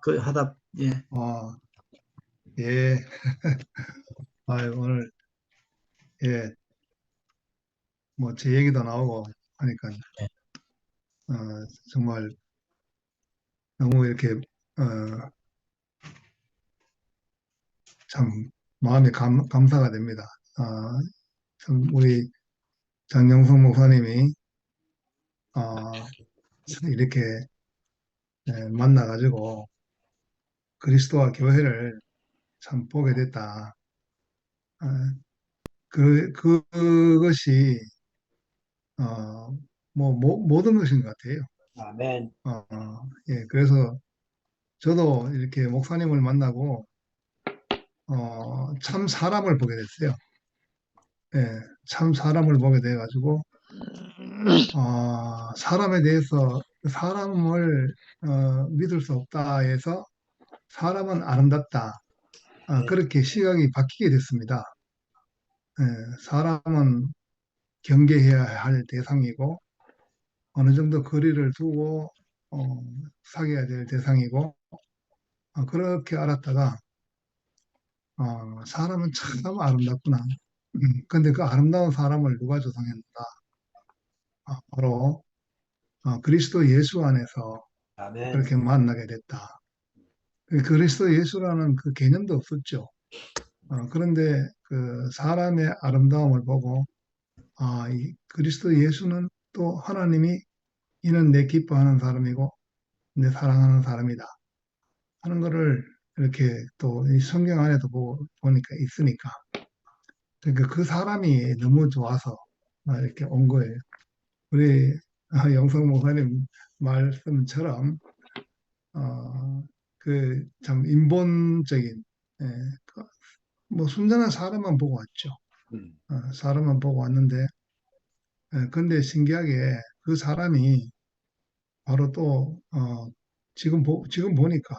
그 하다, 예. 아, 예. 오늘, 예, 뭐, 제 얘기도 나오고 하니까, 어, 정말 너무 이렇게, 어, 참, 마음이 감사가 됩니다. 참, 우리 장영성 목사님이, 이렇게 만나가지고 그리스도와 교회를 참 보게 됐다. 어, 그것이, 어, 모든 것인 것 같아요. 아멘. 예, 그래서 저도 이렇게 목사님을 만나고, 참 사람을 보게 됐어요. 예, 참 사람을 보게 돼가지고, 사람에 대해서 사람을 믿을 수 없다 해서 사람은 아름답다. 네. 그렇게 시각이 바뀌게 됐습니다. 예, 사람은 경계해야 할 대상이고, 어느 정도 거리를 두고, 어, 사귀어야 될 대상이고, 그렇게 알았다가, 사람은 참 아름답구나. 근데 그 아름다운 사람을 누가 조성했는가? 바로 그리스도 예수 안에서 아멘. 그렇게 만나게 됐다. 그 그리스도 예수라는 그 개념도 없었죠. 그런데 그 사람의 아름다움을 보고, 이 그리스도 예수는 또 하나님이 이는 내 기뻐하는 사람이고 내 사랑하는 사람이다 하는 거를 이렇게 또 이 성경 안에도 보니까 있으니까. 그러니까 그 사람이 너무 좋아서 이렇게 온 거예요. 우리 영성 목사님 말씀처럼 그 참 인본적인, 예, 뭐 순전한 사람만 보고 왔죠. 음. 사람만 보고 왔는데, 근데 신기하게 그 사람이 바로 또 지금 보니까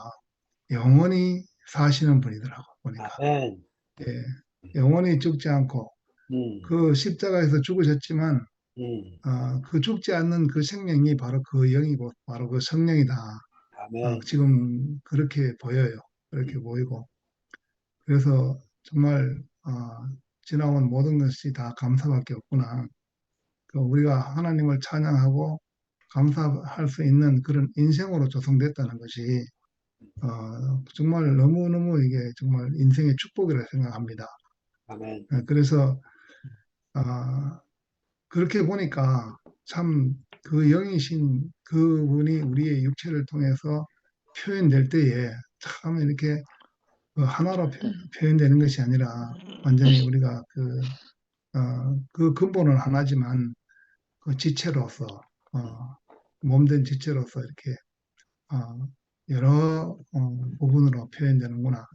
영원히 사시는 분이더라고 보니까. 아멘. 예, 영원히 죽지 않고 음. 그 십자가에서 죽으셨지만 음. 그 죽지 않는 그 생명이 바로 그 영이고 바로 그 성령이다. 아멘. 지금 그렇게 보여요. 그렇게 음. 보이고. 그래서 정말 지나온 모든 것이 다 감사밖에 없구나. 그 우리가 하나님을 찬양하고 감사할 수 있는 그런 인생으로 조성됐다는 것이 정말 너무너무 이게 정말 인생의 축복이라 생각합니다. 아멘. 그래서 그렇게 보니까 참 그 영이신 그분이 우리의 육체를 통해서 표현될 때에 참 이렇게 그 하나로 표현되는 것이 아니라 완전히 우리가 그 근본은 하나지만 그 지체로서 몸된 지체로서 이렇게 여러 부분으로 표현되는구나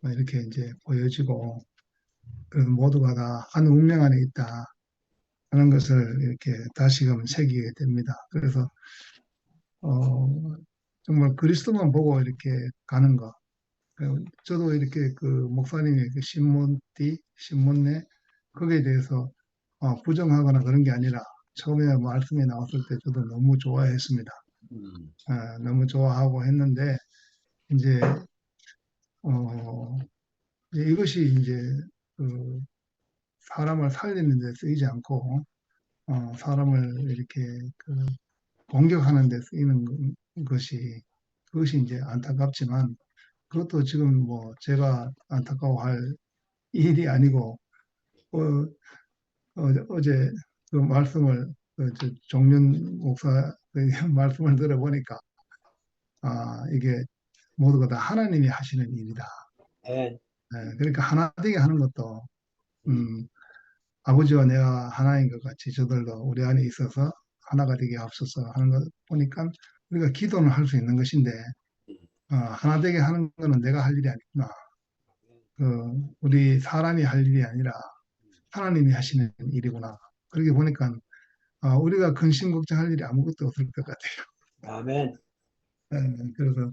이렇게 이제 보여지고 그래서 모두가 다 한 운명 안에 있다 하는 것을 이렇게 다시금 새기게 됩니다. 그래서 어, 정말 그리스도만 보고 이렇게 가는 것. 저도 이렇게 그 목사님의 그 신문내 거기에 대해서 부정하거나 그런 게 아니라 처음에 말씀이 나왔을 때 저도 너무 좋아했습니다. 음. 너무 좋아하고 했는데 이제 어, 이제 이것이 이제 그 사람을 살리는 데 쓰이지 않고 사람을 이렇게 그 공격하는 데 쓰이는 것이 그것이 이제 안타깝지만 그것도 지금 뭐 제가 안타까워할 일이 아니고 어, 어제 그 말씀을 저 종윤 목사 그 말씀을 들어보니까 이게 모두가 다 하나님이 하시는 일이다. 아멘. 그러니까 하나 되게 하는 것도 음. 음, 아버지와 내가 하나인 것 같이 저들도 우리 안에 있어서 하나가 되게 합소서 하는 것 보니까 우리가 기도는 할 수 있는 것인데 하나 되게 하는 것은 내가 할 일이 아니구나. 우리 사람이 할 일이 아니라 하나님이 하시는 일이구나. 그렇게 보니까 우리가 근심 걱정할 일이 아무것도 없을 것 같아요. 아멘. 그래서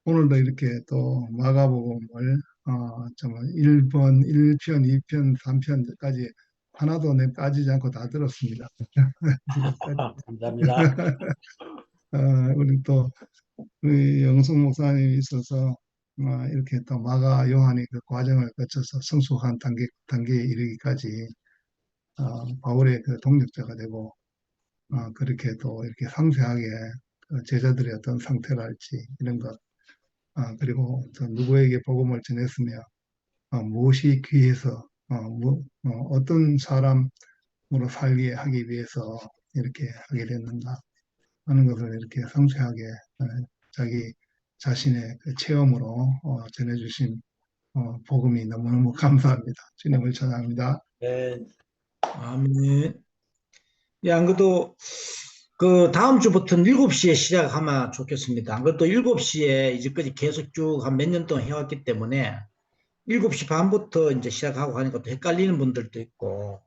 오늘도 이렇게 또 마가복음을 정말 1번, 1편, 2편, 3편까지 하나도 내 빠지지 않고 다 들었습니다. 지금까지. 감사합니다. 우리 또 우리 영성 목사님이 있어서 이렇게 또 마가 요한이 그 과정을 거쳐서 성숙한 단계에 이르기까지 바울의 그 동력자가 되고 그렇게 또 이렇게 상세하게 그 제자들의 어떤 상태랄지 이런 것 그리고 또 누구에게 복음을 전했으며 무엇이 귀해서 어떤 사람으로 살게 하기 위해서 이렇게 하게 됐는가 하는 것을 이렇게 상세하게 자기 자신의 그 체험으로 전해주신 복음이 너무너무 감사합니다. 주님을 찬양합니다. 아멘. 아멘. 예, 안 그래도 그 다음 주부터는 7시에 시작하면 좋겠습니다. 안 그래도 7시에 이제까지 계속 쭉 한 몇 년 동안 해왔기 때문에 7시 반부터 이제 시작하고 하니까 또 헷갈리는 분들도 있고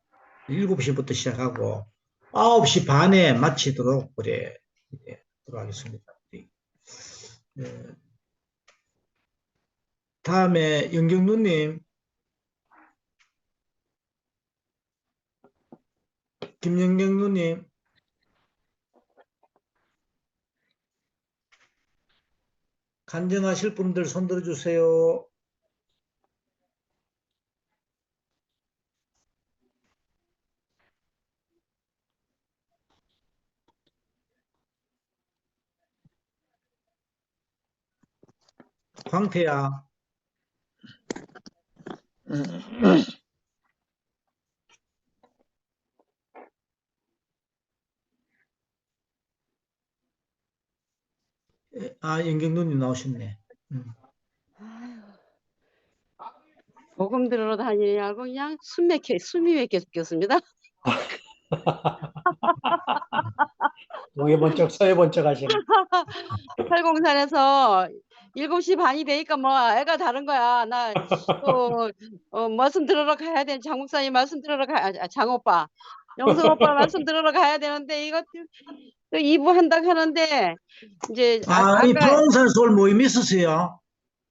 7시부터 시작하고 9시 반에 마치도록 그래 들어가겠습니다. 예. 다음에 영경누님, 김영경 누님, 간증하실 분들 손 들어주세요. 광태야. 영경 누님 나오셨네. 복음 들으러 다니냐고 그냥 숨이 맥혔습니다. 동해 번쩍 서해 번쩍 하시네. 팔공산에서 7시 반이 되니까 뭐 애가 다른 거야. 나 또 말씀 들으러 가야 돼. 장 목사님 말씀 들으러 장 오빠. 영성 오빠 말씀 들으러 가야 되는데 이것 또 2부 한다 하는데 이제 이 아까 팔공산 서울 모임 있으세요?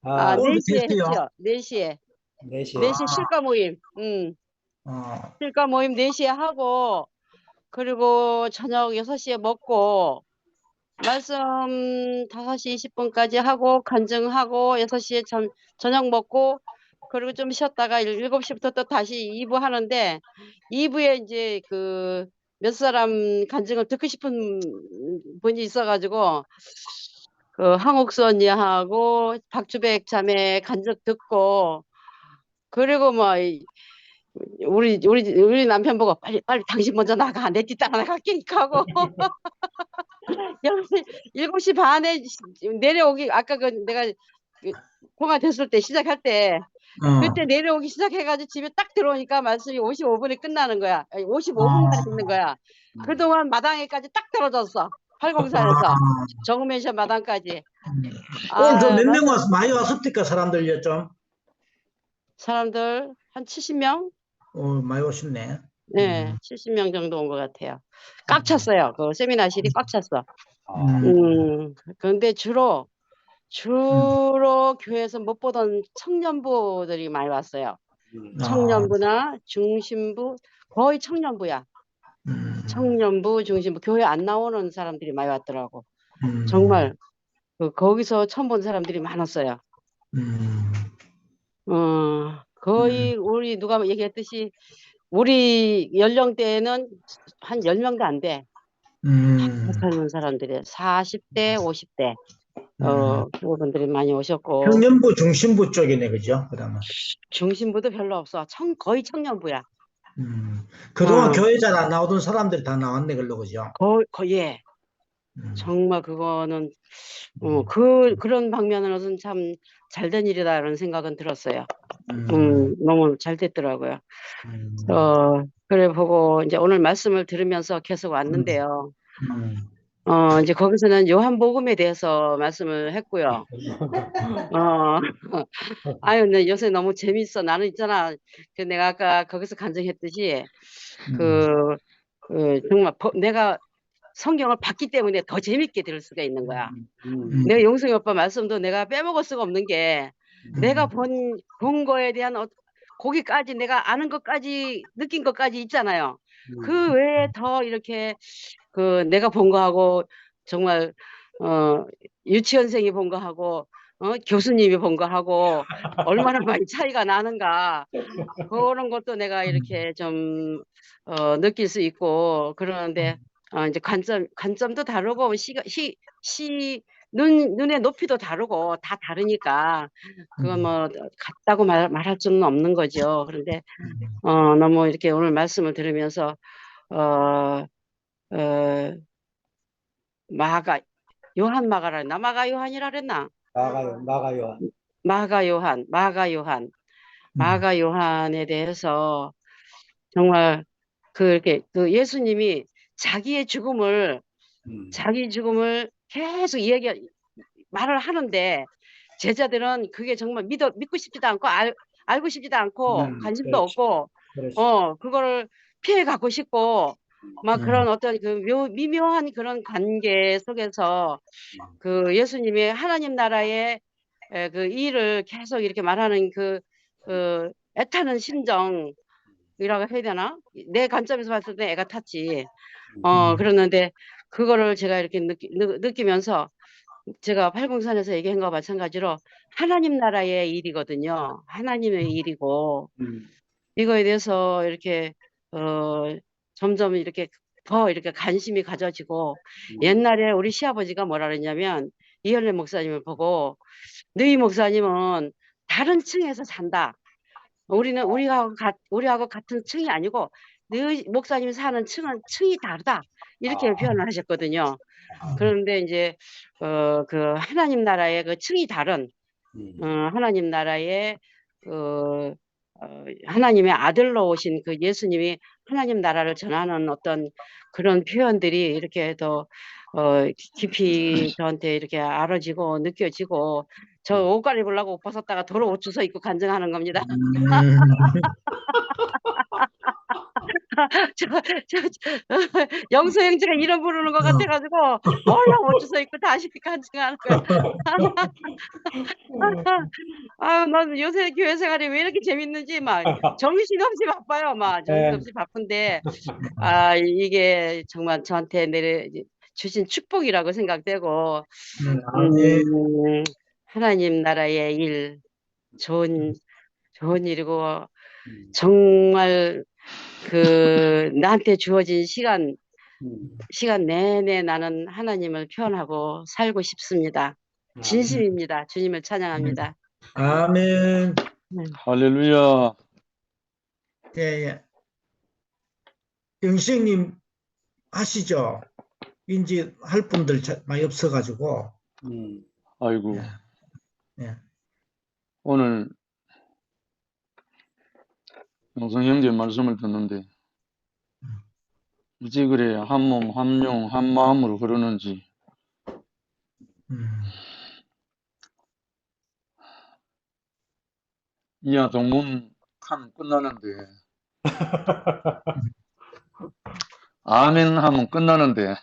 오늘도 4시에 됐어요? 했죠. 4시에. 4시. 4시 실가 모임. 실가 모임 4시에 하고 그리고 저녁 6시에 먹고 말씀 5시 20분까지 하고 간증하고 6시에 저녁 먹고 그리고 좀 쉬었다가 7시부터 또 다시 2부 하는데 2부에 이제 그 몇 사람 간증을 듣고 싶은 분이 있어가지고 그 항옥수 언니하고 박주백 자매 간증 듣고 그리고 뭐 우리 남편 보고 빨리 당신 먼저 나가 내 뒤 따라 나갈게니까 하고 7시 반에 내려오기 아까 그 내가 통화 됐을 때 시작할 때 그때 내려오기 시작해가지고 집에 딱 들어오니까 말씀이 55분에 끝나는 거야. 55분까지 있는 거야. 그동안 마당에까지 딱 떨어졌어. 803에서 정우멘션 마당까지. 오늘 몇 명 와서 많이 왔습니까? 사람들요 좀? 사람들 한 70명? 많이 오셨네. 네, 70명 정도 온 것 같아요. 꽉 찼어요. 그 세미나실이 꽉 찼어. 그런데 주로 교회에서 못 보던 청년부들이 많이 왔어요. 청년부나 중심부, 거의 청년부야. 청년부, 중심부, 교회 안 나오는 사람들이 많이 왔더라고. 정말 거기서 처음 본 사람들이 많았어요. 거의 우리 누가 얘기했듯이 우리 연령대에는 한 10명도 안 돼. 젊은 사람들이 40대, 50대 그분들이 많이 오셨고. 청년부, 중심부 쪽이네, 그죠? 그러면. 중심부도 별로 없어. 거의 청년부야. 그동안 교회 잘 안 나오던 사람들이 다 나왔네, 걸로, 그죠? 예. 정말 그거는 그런 방면으로는 참 잘된 일이다 이런 생각은 들었어요. 너무 잘 됐더라고요. 그래 보고 이제 오늘 말씀을 들으면서 계속 왔는데요. 이제 거기서는 요한복음에 대해서 말씀을 했고요. 아유, 근데 요새 너무 재밌어. 나는 있잖아. 내가 아까 거기서 간증했듯이 정말 내가 성경을 봤기 때문에 더 재밌게 들을 수가 있는 거야. 내가 용성이 오빠 말씀도 내가 빼먹을 수가 없는 게 내가 본 거에 대한 거기까지 내가 아는 것까지 느낀 것까지 있잖아요. 그 외에 더 이렇게 내가 본 거하고 정말 유치원생이 본 거하고 교수님이 본 거하고 얼마나 많이 차이가 나는가 그런 것도 내가 이렇게 좀 느낄 수 있고 그러는데 이제 관점도 다르고 눈의 높이도 다르고 다 다르니까 그건 뭐 같다고 말할 수는 없는 거죠. 그런데 너무 이렇게 오늘 말씀을 들으면서 어, 어, 마가 요한 마가라 했나? 마가 요한이라 그랬나? 마가 요한. 마가 요한에 대해서 정말 이렇게 그 예수님이 자기 죽음을 계속 말을 하는데 제자들은 그게 정말 믿고 싶지도 않고 알고 싶지도 않고 관심도 그렇지. 없고 그렇지. 그거를 피해 가고 싶고 막 그런 어떤 그 미묘한 그런 관계 속에서 그 예수님의 하나님 나라의 그 일을 계속 이렇게 말하는 그 애타는 심정이라고 해야 되나? 내 관점에서 봤을 때 애가 탔지. 그러는데 그거를 제가 이렇게 느끼면서 제가 팔공산에서 얘기한 거와 마찬가지로 하나님 나라의 일이거든요. 하나님의 일이고 이거에 대해서 이렇게 점점 이렇게 더 이렇게 관심이 가져지고 옛날에 우리 시아버지가 뭐라 그랬냐면 이현래 목사님을 보고 너희 목사님은 다른 층에서 산다. 우리는 우리하고 같은 층이 아니고 너희 목사님이 사는 층이 다르다. 이렇게 표현을 하셨거든요. 그런데 이제 그 하나님 나라의 그 층이 다른 하나님 나라의 하나님의 아들로 오신 그 예수님이 하나님 나라를 전하는 어떤 그런 표현들이 이렇게 더 깊이 저한테 이렇게 알아지고 느껴지고 저 옷 갈아입으려고 옷 벗었다가 도로 옷 주워 입고 간증하는 겁니다. 영소형제가 이름 부르는 것 같아가지고 얼른 옷 주워 입고 다시 간증하는 거야. 나는 요새 교회 생활이 왜 이렇게 재밌는지 막 정신없이 바빠요. 막 정신없이 바쁜데 이게 정말 저한테 주신 축복이라고 생각되고 하나님 나라의 일 좋은 일이고 정말 나한테 주어진 시간 내내 나는 하나님을 표현하고 살고 싶습니다. 진심입니다. 주님을 찬양합니다. 아멘. 할렐루야. 예, 예. 영식님 하시죠. 이제 할 분들 많이 없어가지고. 아이고. 예. 오늘 영성 형제 말씀을 듣는데 어찌 그래 한 몸, 한 영, 한 마음으로 흐르는지 이하 동문 하면 끝나는데 아멘 하면 끝나는데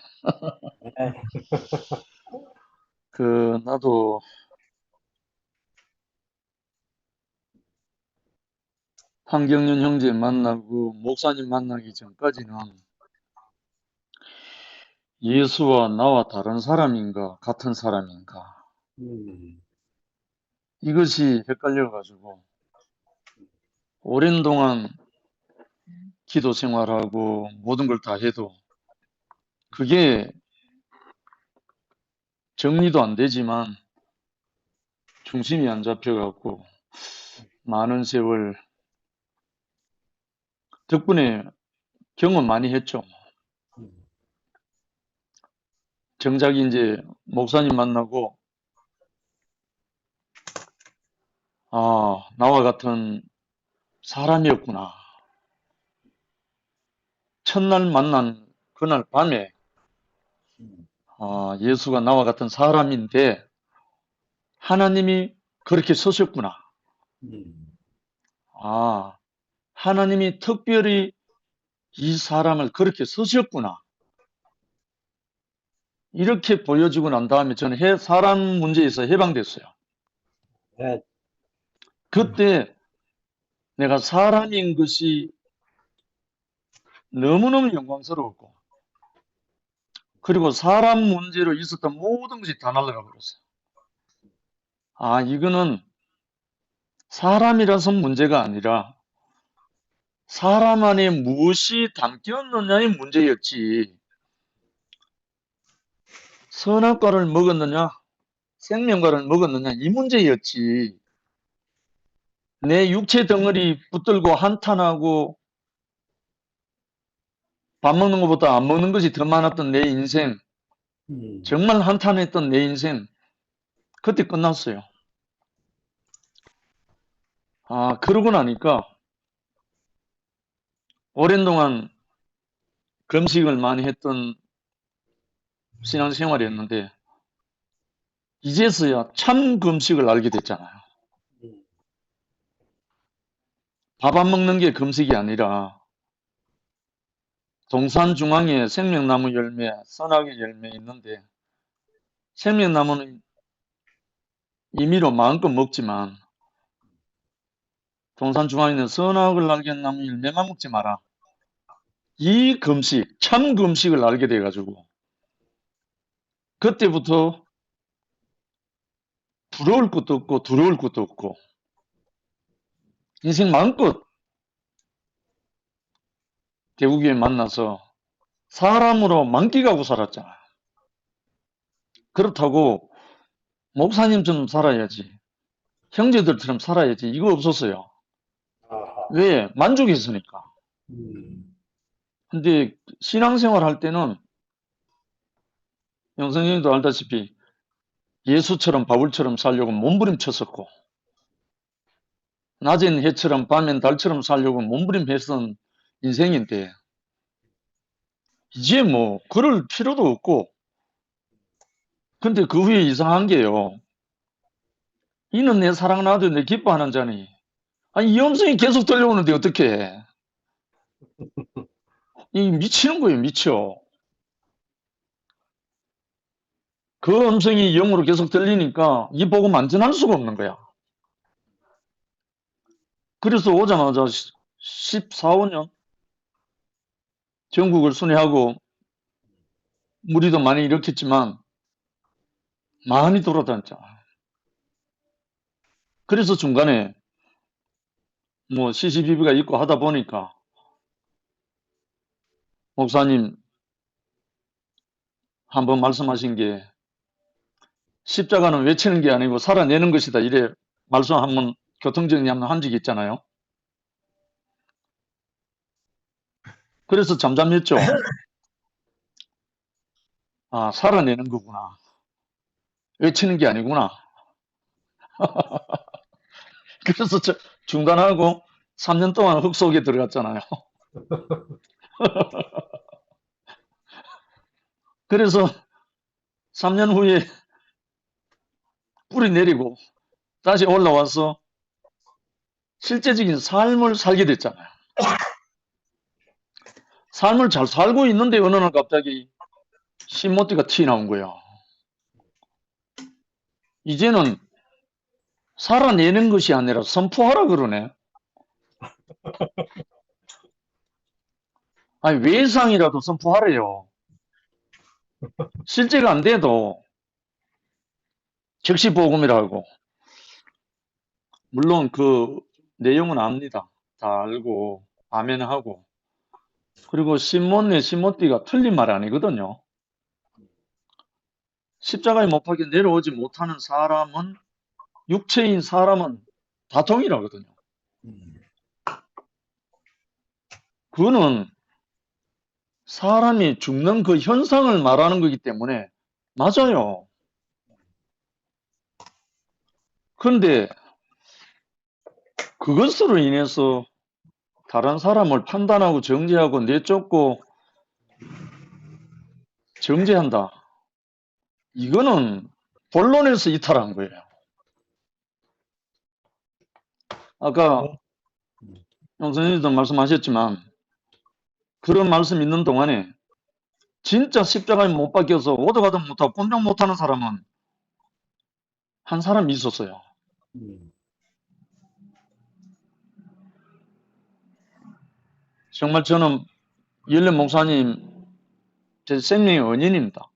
나도 한경련 형제 만나고 목사님 만나기 전까지는 예수와 나와 다른 사람인가 같은 사람인가 이것이 헷갈려가지고 오랜 동안 기도 생활하고 모든 걸 다 해도 그게 정리도 안 되지만 중심이 안 잡혀갖고 많은 세월 덕분에 경험 많이 했죠. 정작 이제 목사님 만나고 나와 같은 사람이었구나. 첫날 만난 그날 밤에 예수가 나와 같은 사람인데 하나님이 그렇게 서셨구나. 하나님이 특별히 이 사람을 그렇게 서셨구나. 이렇게 보여주고 난 다음에 저는 사람 문제에서 해방됐어요. 네. 그때 내가 사람인 것이 너무너무 영광스러웠고 그리고 사람 문제로 있었던 모든 것이 다 날아가 버렸어요. 아, 이거는 사람이라서 문제가 아니라 사람 안에 무엇이 담겼느냐의 문제였지, 선악과를 먹었느냐 생명과를 먹었느냐 이 문제였지, 내 육체 덩어리 붙들고 한탄하고 밥 먹는 것보다 안 먹는 것이 더 많았던 내 인생, 정말 한탄했던 내 인생, 그때 끝났어요. 아, 그러고 나니까 오랜 동안 금식을 많이 했던 신앙생활이었는데 이제서야 참 금식을 알게 됐잖아요. 밥 안 먹는 게 금식이 아니라 동산 중앙에 생명나무 열매, 선악의 열매 있는데 생명나무는 임의로 마음껏 먹지만 동산 중앙에 있는 선악을 알게 하는 나무 열매만 먹지 마라. 이 금식, 참 금식을 알게 돼가지고 그때부터 부러울 것도 없고 두려울 것도 없고 인생 마음껏 대구교회 만나서 사람으로 만끽하고 살았잖아. 그렇다고 목사님처럼 살아야지, 형제들처럼 살아야지, 이거 없었어요. 아하. 왜? 만족했으니까. 근데 신앙생활 할 때는 영성님도 알다시피 예수처럼 바울처럼 살려고 몸부림쳤었고 낮엔 해처럼 밤엔 달처럼 살려고 몸부림했던 인생인데 이제 뭐 그럴 필요도 없고, 근데 그 후에 이상한 게요. 이는 내 사랑하는 아들 내 기뻐하는 자니. 아니, 이 음성이 계속 들려오는데 어떻게 해? 이 미치는 거예요, 미쳐. 그 음성이 영으로 계속 들리니까 이 복음 안 전할 수가 없는 거야. 그래서 오자마자 14, 15년 전국을 순회하고 무리도 많이 일으켰지만 많이 돌아다녔잖아. 그래서 중간에 뭐 시시비비가 있고 하다 보니까 목사님 한번 말씀하신 게 십자가는 외치는 게 아니고 살아내는 것이다, 이래 말씀 한번 교통정리 한번 한 적이 있잖아요. 그래서 잠잠했죠. 아, 살아내는 거구나. 외치는 게 아니구나. 그래서 저 중단하고 3년 동안 흙 속에 들어갔잖아요. 그래서 3년 후에 뿌리 내리고 다시 올라와서 실제적인 삶을 살게 됐잖아요. 삶을 잘 살고 있는데 어느 날 갑자기 신모띠가 튀어나온 거야. 이제는 살아내는 것이 아니라 선포하라 그러네. 아니, 외상이라도 선포하래요. 실제가 안 돼도 즉시복음이라고. 물론 그 내용은 압니다. 다 알고 아멘하고. 그리고 신모네 신모띠가 틀린 말 아니거든요. 십자가에 못 박혀 내려오지 못하는 사람은, 육체인 사람은 다 동일하거든요. 그거는 사람이 죽는 그 현상을 말하는 거기 때문에 맞아요. 그런데 그것으로 인해서 다른 사람을 판단하고 정죄하고 내쫓고 정죄한다. 이거는 본론에서 이탈한 거예요. 아까 영선님도 말씀하셨지만 그런 말씀 있는 동안에 진짜 십자가에 못 박혀서 오도 가도 못하고 꼼짝 못하는 사람은 한 사람이 있었어요. 정말 저는 연련 목사님 제 생명의 은인입니다.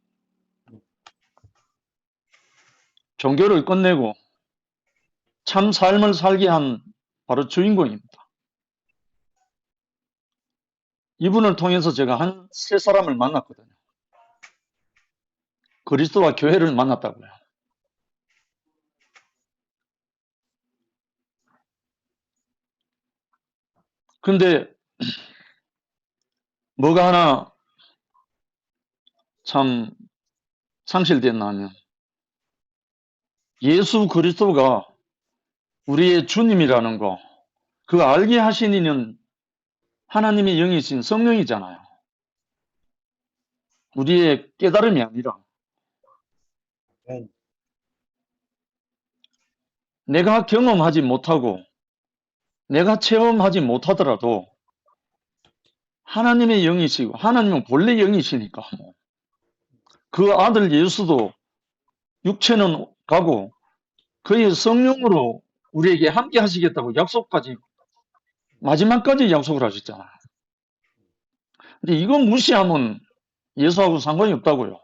종교를 끝내고 참 삶을 살게 한 바로 주인공입니다. 이분을 통해서 제가 한 세 사람을 만났거든요. 그리스도와 교회를 만났다고요. 근데 뭐가 하나 참 상실됐나 하면 예수 그리스도가 우리의 주님이라는 거, 그 알게 하신 이는 하나님의 영이신 성령이잖아요. 우리의 깨달음이 아니라 아멘. 내가 경험하지 못하고 내가 체험하지 못하더라도 하나님의 영이시고 하나님은 본래 영이시니까 그 아들 예수도 육체는 가고 그의 성령으로 우리에게 함께 하시겠다고 약속까지 마지막까지 약속을 하셨잖아요. 근데 이거 무시하면 예수하고 상관이 없다고요.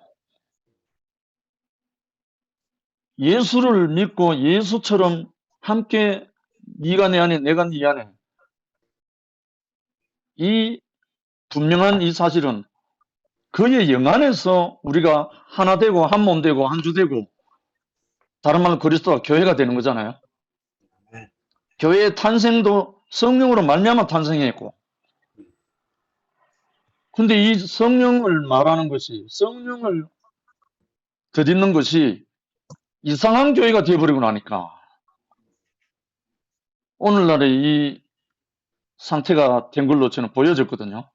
예수를 믿고 예수처럼 함께 네가 내 안에 내가 네 안에 이 분명한 이 사실은 그의 영 안에서 우리가 하나 되고 한 몸 되고 한 주 되고 다른 말로 그리스도와 교회가 되는 거잖아요. 교회의 탄생도 성령으로 말미암아 탄생했고 근데 이 성령을 말하는 것이 성령을 덧입는 것이 이상한 교회가 되어버리고 나니까 오늘날의 이 상태가 된 걸로 저는 보여졌거든요.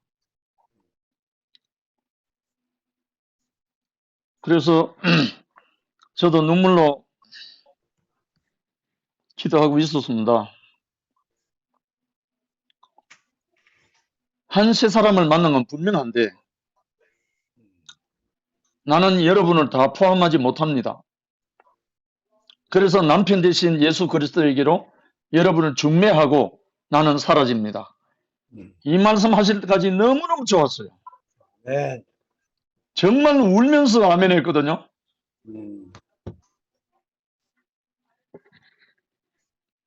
그래서 저도 눈물로 기도하고 있었습니다. 한 세 사람을 만난 건 분명한데 나는 여러분을 다 포함하지 못합니다. 그래서 남편 대신 예수 그리스도에게로 여러분을 중매하고 나는 사라집니다. 이 말씀 하실 때까지 너무너무 좋았어요. 아멘. 정말 울면서 아멘 했거든요.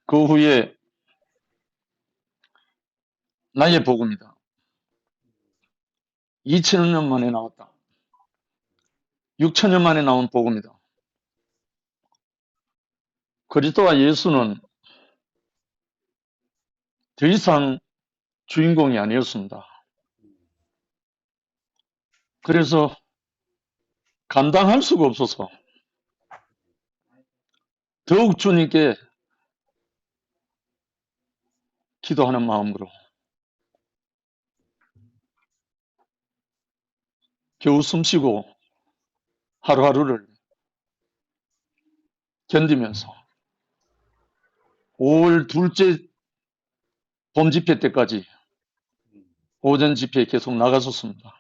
그 후에 나의 복음이다. 2000년 만에 나왔다. 6000년 만에 나온 복음이다. 그리스도와 예수는 더 이상 주인공이 아니었습니다. 그래서 감당할 수가 없어서 더욱 주님께 기도하는 마음으로 겨우 숨쉬고 하루하루를 견디면서 5월 둘째 봄 집회 때까지 오전 집회에 계속 나갔었습니다.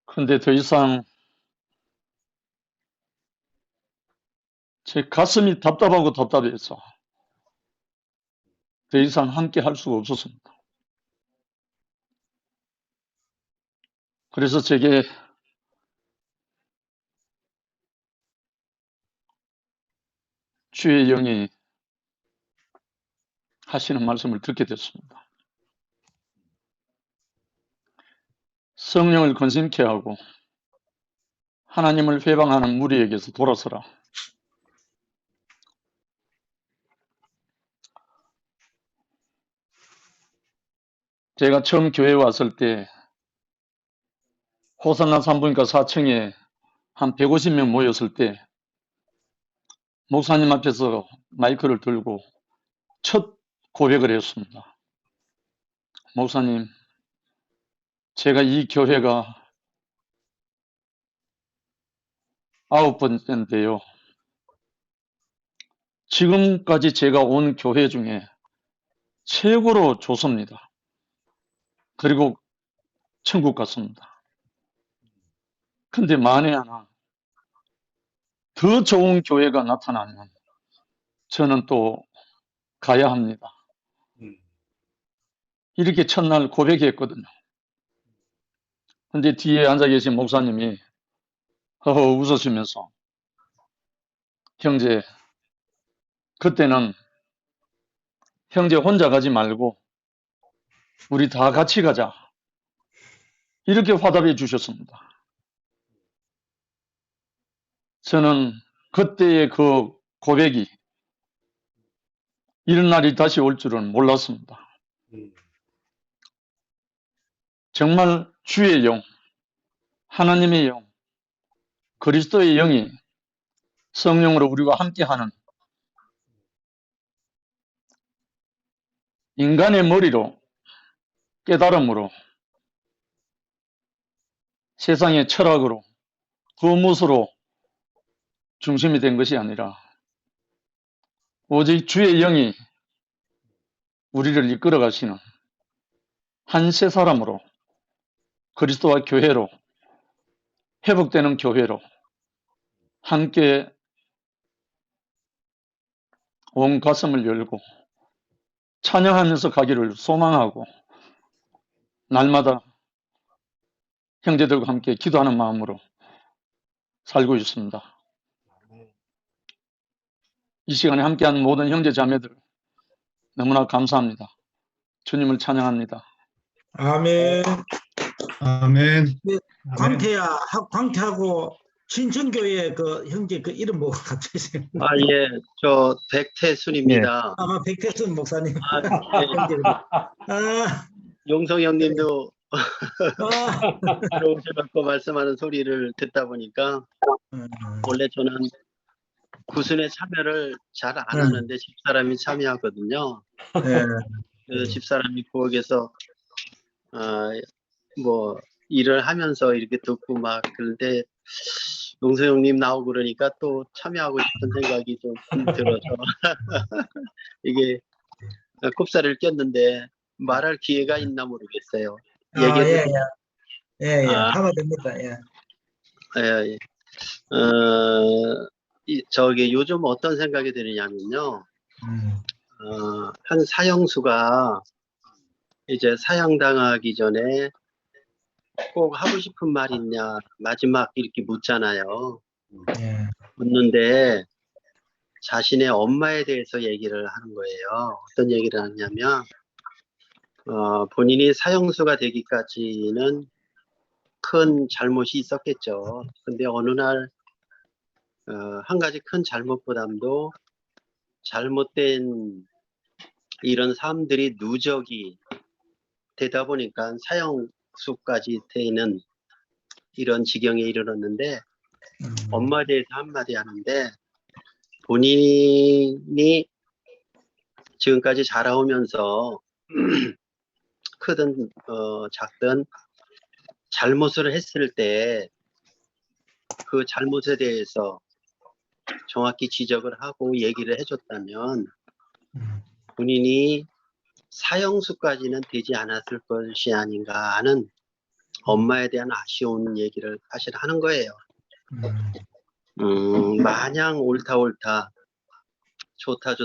그런데 더 이상 제 가슴이 답답하고 답답해서 더 이상 함께 할 수가 없었습니다. 그래서 제게 주의 영이 하시는 말씀을 듣게 됐습니다. 성령을 건심케 하고 하나님을 회방하는 무리에게서 돌아서라. 제가 처음 교회에 왔을 때 호산나 산부인과 4층에 한 150명 모였을 때 목사님 앞에서 마이크를 들고 첫 고백을 했습니다. 목사님, 제가 이 교회가 9번째인데요. 지금까지 제가 온 교회 중에 최고로 좋습니다. 그리고 천국 같습니다. 근데 만에 하나 더 좋은 교회가 나타나면 저는 또 가야 합니다. 이렇게 첫날 고백했거든요. 근데 뒤에 앉아 계신 목사님이 허허 웃으시면서 형제, 그때는 형제 혼자 가지 말고 우리 다 같이 가자. 이렇게 화답해 주셨습니다. 저는 그때의 그 고백이 이런 날이 다시 올 줄은 몰랐습니다. 정말 주의 영, 하나님의 영, 그리스도의 영이 성령으로 우리와 함께하는 인간의 머리로, 깨달음으로, 세상의 철학으로, 거무스로 중심이 된 것이 아니라 오직 주의 영이 우리를 이끌어 가시는 한 세 사람으로, 그리스도와 교회로, 회복되는 교회로 함께 온 가슴을 열고 찬양하면서 가기를 소망하고 날마다 형제들과 함께 기도하는 마음으로 살고 있습니다. 이 시간에 함께한 모든 형제 자매들 너무나 감사합니다. 주님을 찬양합니다. 아멘. 아멘. 네, 광태하고 신천교회 그 형제 그 이름 뭐가 갑자기 생각? 예, 저 백태순입니다. 아마 백태순 목사님. 예, 형제. 아, 용성 형님도 아. 들어오셔서 말씀하는 소리를 듣다 보니까 원래 저는 구순의 참여를 잘 안 하는데 집사람이 참여하거든요. 네. 그 집사람이 부엌에서 뭐 일을 하면서 이렇게 듣고 막 그런데 용서 형님 나오고 그러니까 또 참여하고 싶은 생각이 좀 들어서 이게 꼽사를 꼈는데 말할 기회가 있나 모르겠어요. 하면 됩니다. 예. 예. 저기 요즘 어떤 생각이 드느냐면요. 한 사형수가 이제 사형당하기 전에 꼭 하고 싶은 말 있냐 마지막 이렇게 묻잖아요. 예. 묻는데 자신의 엄마에 대해서 얘기를 하는 거예요. 어떤 얘기를 하냐면 본인이 사형수가 되기까지는 큰 잘못이 있었겠죠. 근데 어느 날 한 가지 큰 잘못보다도 잘못된 이런 사람들이 누적이 되다 보니까 사형수까지 되는 이런 지경에 이르렀는데 엄마에 대해서 한마디 하는데 본인이 지금까지 자라오면서 크든 작든 잘못을 했을 때 그 잘못에 대해서 정확히 지적을 하고 얘기를 해줬다면 본인이 사형수까지는 되지 않았을 것이 아닌가 하는 엄마에 대한 아쉬운 얘기를 사실 하는 거예요. 마냥 옳다 좋다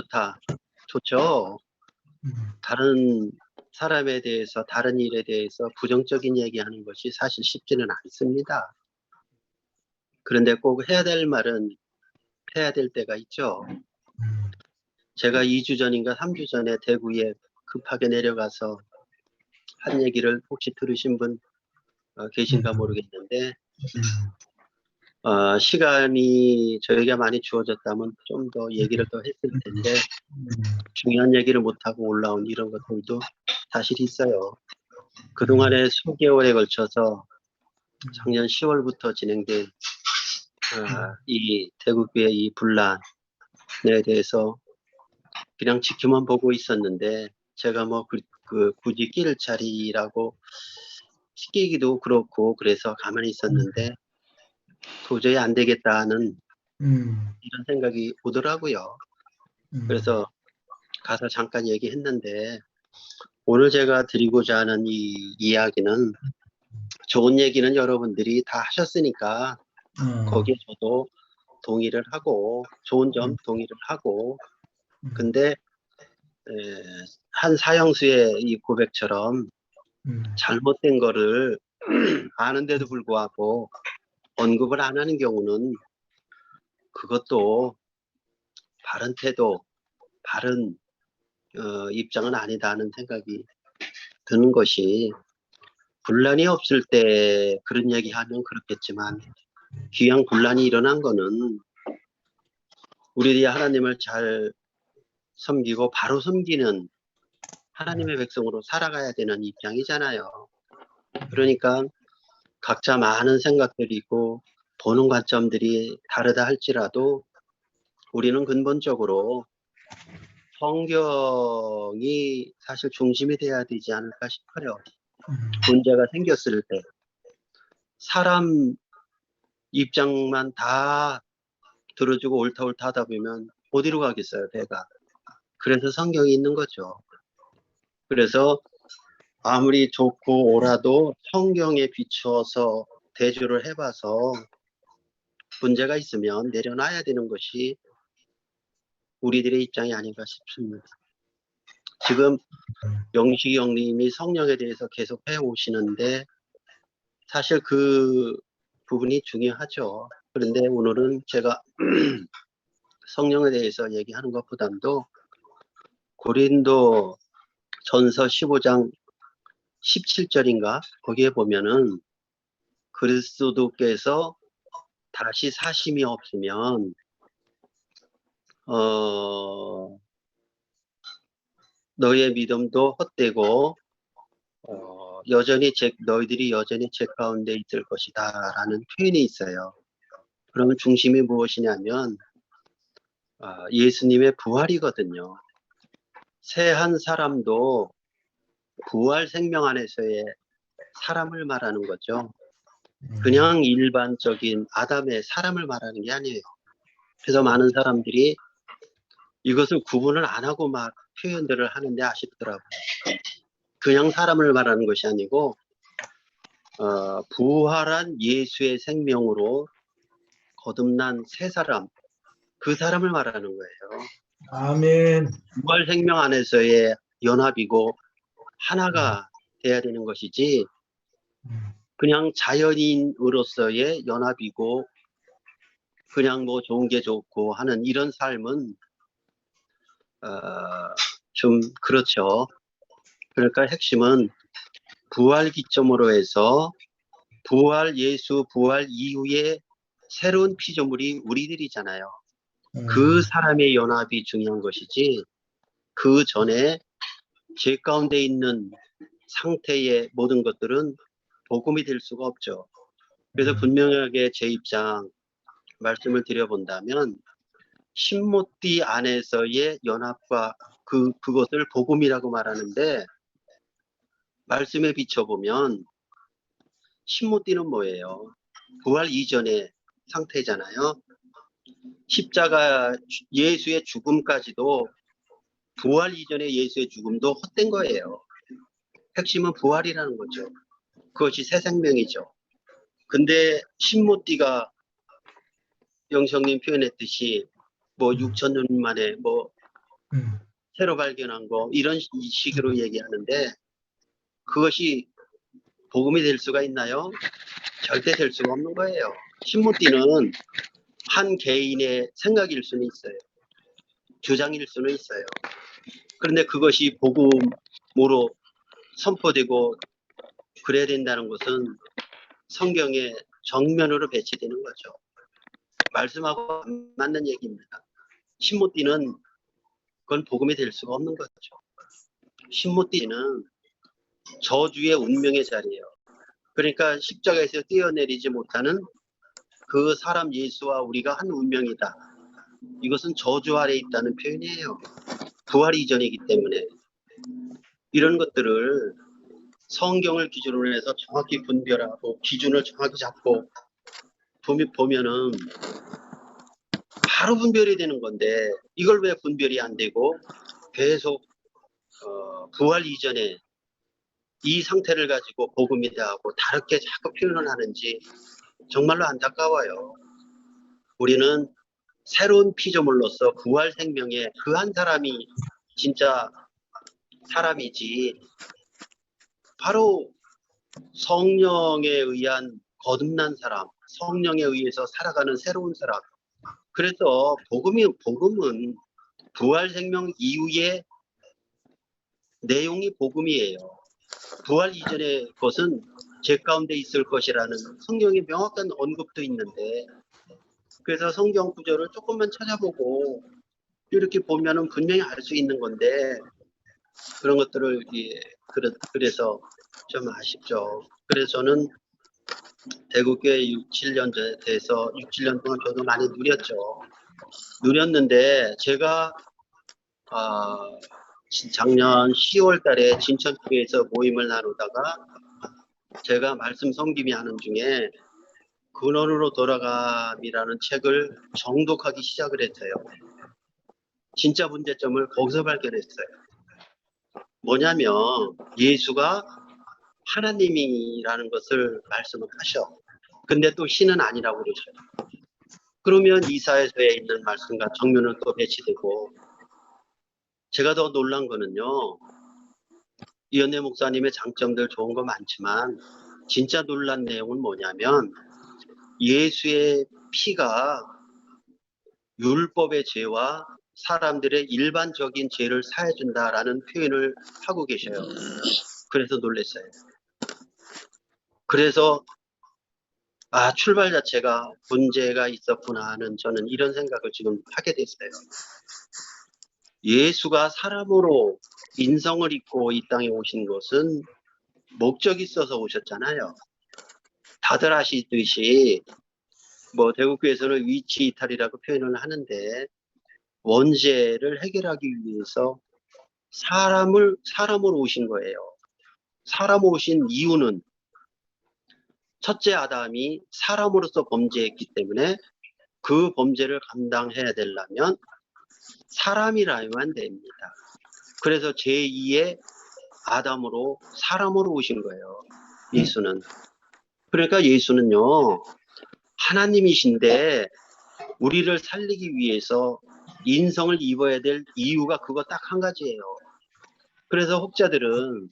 좋죠. 다른 사람에 대해서 다른 일에 대해서 부정적인 얘기하는 것이 사실 쉽지는 않습니다. 그런데 꼭 해야 될 말은 해야 될 때가 있죠. 제가 2주 전인가 3주 전에 대구에 급하게 내려가서 한 얘기를 혹시 들으신 분 계신가 모르겠는데 시간이 저에게 많이 주어졌다면 좀 더 얘기를 더 했을 텐데 중요한 얘기를 못하고 올라온 이런 것들도 사실 있어요. 그동안에 수개월에 걸쳐서 작년 10월부터 진행된 이 대구교회 이 분란에 대해서 그냥 지켜만 보고 있었는데 제가 뭐 굳이 낄 자리라고 시키기도 그렇고 그래서 가만히 있었는데 도저히 안 되겠다는 이런 생각이 오더라고요. 그래서 가서 잠깐 얘기했는데 오늘 제가 드리고자 하는 이 이야기는 좋은 얘기는 여러분들이 다 하셨으니까 거기에 저도 동의를 하고 좋은 점 동의를 하고 근데 한 사형수의 이 고백처럼 음, 잘못된 거를 아는데도 불구하고 언급을 안 하는 경우는 그것도 바른 태도, 바른 입장은 아니다는 생각이 드는 것이, 분란이 없을 때 그런 얘기하면 그렇겠지만 귀양 분란이 일어난 거는 우리들이 하나님을 잘 섬기고 바로 섬기는 하나님의 백성으로 살아가야 되는 입장이잖아요. 그러니까 각자 많은 생각들이 있고 보는 관점들이 다르다 할지라도 우리는 근본적으로 성경이 사실 중심이 돼야 되지 않을까 싶어요. 문제가 생겼을 때 사람 입장만 다 들어주고 옳다 하다 보면 어디로 가겠어요, 배가. 그래서 성경이 있는 거죠. 그래서 아무리 좋고 옳아도 성경에 비추어서 대조를 해봐서 문제가 있으면 내려놔야 되는 것이 우리들의 입장이 아닌가 싶습니다. 지금 영식이 형님이 성령에 대해서 계속 해오시는데 사실 그 부분이 중요하죠. 그런데 오늘은 제가 성령에 대해서 얘기하는 것보다도 고린도 전서 15장 17절인가 거기에 보면은 그리스도께서 다시 사심이 없으면 너의 믿음도 헛되고 너희들이 여전히 죄 가운데 있을 것이다 라는 표현이 있어요. 그러면 중심이 무엇이냐면 예수님의 부활이거든요. 새 한 사람도 부활 생명 안에서의 사람을 말하는 거죠. 그냥 일반적인 아담의 사람을 말하는 게 아니에요. 그래서 많은 사람들이 이것을 구분을 안 하고 막 표현들을 하는데 아쉽더라고요. 그냥 사람을 말하는 것이 아니고 부활한 예수의 생명으로 거듭난 새 사람, 그 사람을 말하는 거예요. 아멘. 부활 생명 안에서의 연합이고 하나가 돼야 되는 것이지 그냥 자연인으로서의 연합이고 그냥 뭐 좋은 게 좋고 하는 이런 삶은 좀 그렇죠. 그러니까 핵심은 부활 기점으로 해서 예수 부활 이후에 새로운 피조물이 우리들이잖아요. 그 사람의 연합이 중요한 것이지 그 전에 죄 가운데 있는 상태의 모든 것들은 복음이 될 수가 없죠. 그래서 분명하게 제 입장 말씀을 드려본다면 신모띠 안에서의 연합과 그것을 복음이라고 말하는데 말씀에 비춰보면 신모띠는 뭐예요? 부활 이전의 상태잖아요. 십자가 예수의 죽음까지도 부활 이전의 예수의 죽음도 헛된 거예요. 핵심은 부활이라는 거죠. 그것이 새 생명이죠. 근데 신모띠가 영성님 표현했듯이 뭐 6,000년 만에 뭐 새로 발견한 거 이런 식으로 얘기하는데 그것이 복음이 될 수가 있나요? 절대 될 수가 없는 거예요. 신모띠는 한 개인의 생각일 수는 있어요. 주장일 수는 있어요. 그런데 그것이 복음으로 선포되고 그래야 된다는 것은 성경의 정면으로 배치되는 거죠. 말씀하고 안 맞는 얘기입니다. 신모띠는 그건 복음이 될 수가 없는 거죠. 신모띠는 저주의 운명의 자리예요. 그러니까 십자가에서 뛰어내리지 못하는 그 사람 예수와 우리가 한 운명이다. 이것은 저주 아래 있다는 표현이에요. 부활 이전이기 때문에 이런 것들을 성경을 기준으로 해서 정확히 분별하고 기준을 정확히 잡고 보면은 바로 분별이 되는 건데 이걸 왜 분별이 안 되고 계속 부활 이전에 이 상태를 가지고 복음이다 하고 다르게 자꾸 표현을 하는지 정말로 안타까워요. 우리는 새로운 피조물로서 부활 생명의 그 한 사람이 진짜 사람이지 바로 성령에 의한 거듭난 사람, 성령에 의해서 살아가는 새로운 사람. 그래서 복음은 부활 생명 이후의 내용이 복음이에요. 부활 이전의 것은 제 가운데 있을 것이라는 성경의 명확한 언급도 있는데, 그래서 성경 구절을 조금만 찾아보고 이렇게 보면은 분명히 알 수 있는 건데, 그런 것들을 그래서 좀 아쉽죠. 그래서 저는 대구교회 6, 7년 돼서 6, 7년 동안 저도 많이 누렸는데 제가 작년 10월 달에 진천교회에서 모임을 나누다가 제가 말씀 섬김이 하는 중에 근원으로 돌아감이라는 책을 정독하기 시작을 했어요. 진짜 문제점을 거기서 발견했어요. 뭐냐면 예수가 하나님이라는 것을 말씀을 하셔. 근데 또 신은 아니라고 그러셔요. 그러면 이사야서에 있는 말씀과 정면은 또 배치되고, 제가 더 놀란 거는요, 이현대 목사님의 장점들 좋은 거 많지만 진짜 놀란 내용은 뭐냐면 예수의 피가 율법의 죄와 사람들의 일반적인 죄를 사해준다라는 표현을 하고 계셔요. 그래서 놀랐어요. 그래서 출발 자체가 문제가 있었구나 하는 저는 이런 생각을 지금 하게 됐어요. 예수가 사람으로 인성을 입고 이 땅에 오신 것은 목적이 있어서 오셨잖아요. 다들 아시듯이 대구교에서는 위치 이탈이라고 표현을 하는데, 원죄를 해결하기 위해서 사람으로 오신 거예요. 사람 오신 이유는 첫째 아담이 사람으로서 범죄했기 때문에 그 범죄를 감당해야 되려면 사람이라야만 됩니다. 그래서 제2의 아담으로 사람으로 오신 거예요. 예수는. 그러니까 예수는요, 하나님이신데 우리를 살리기 위해서 인성을 입어야 될 이유가 그거 딱 한 가지예요. 그래서 혹자들은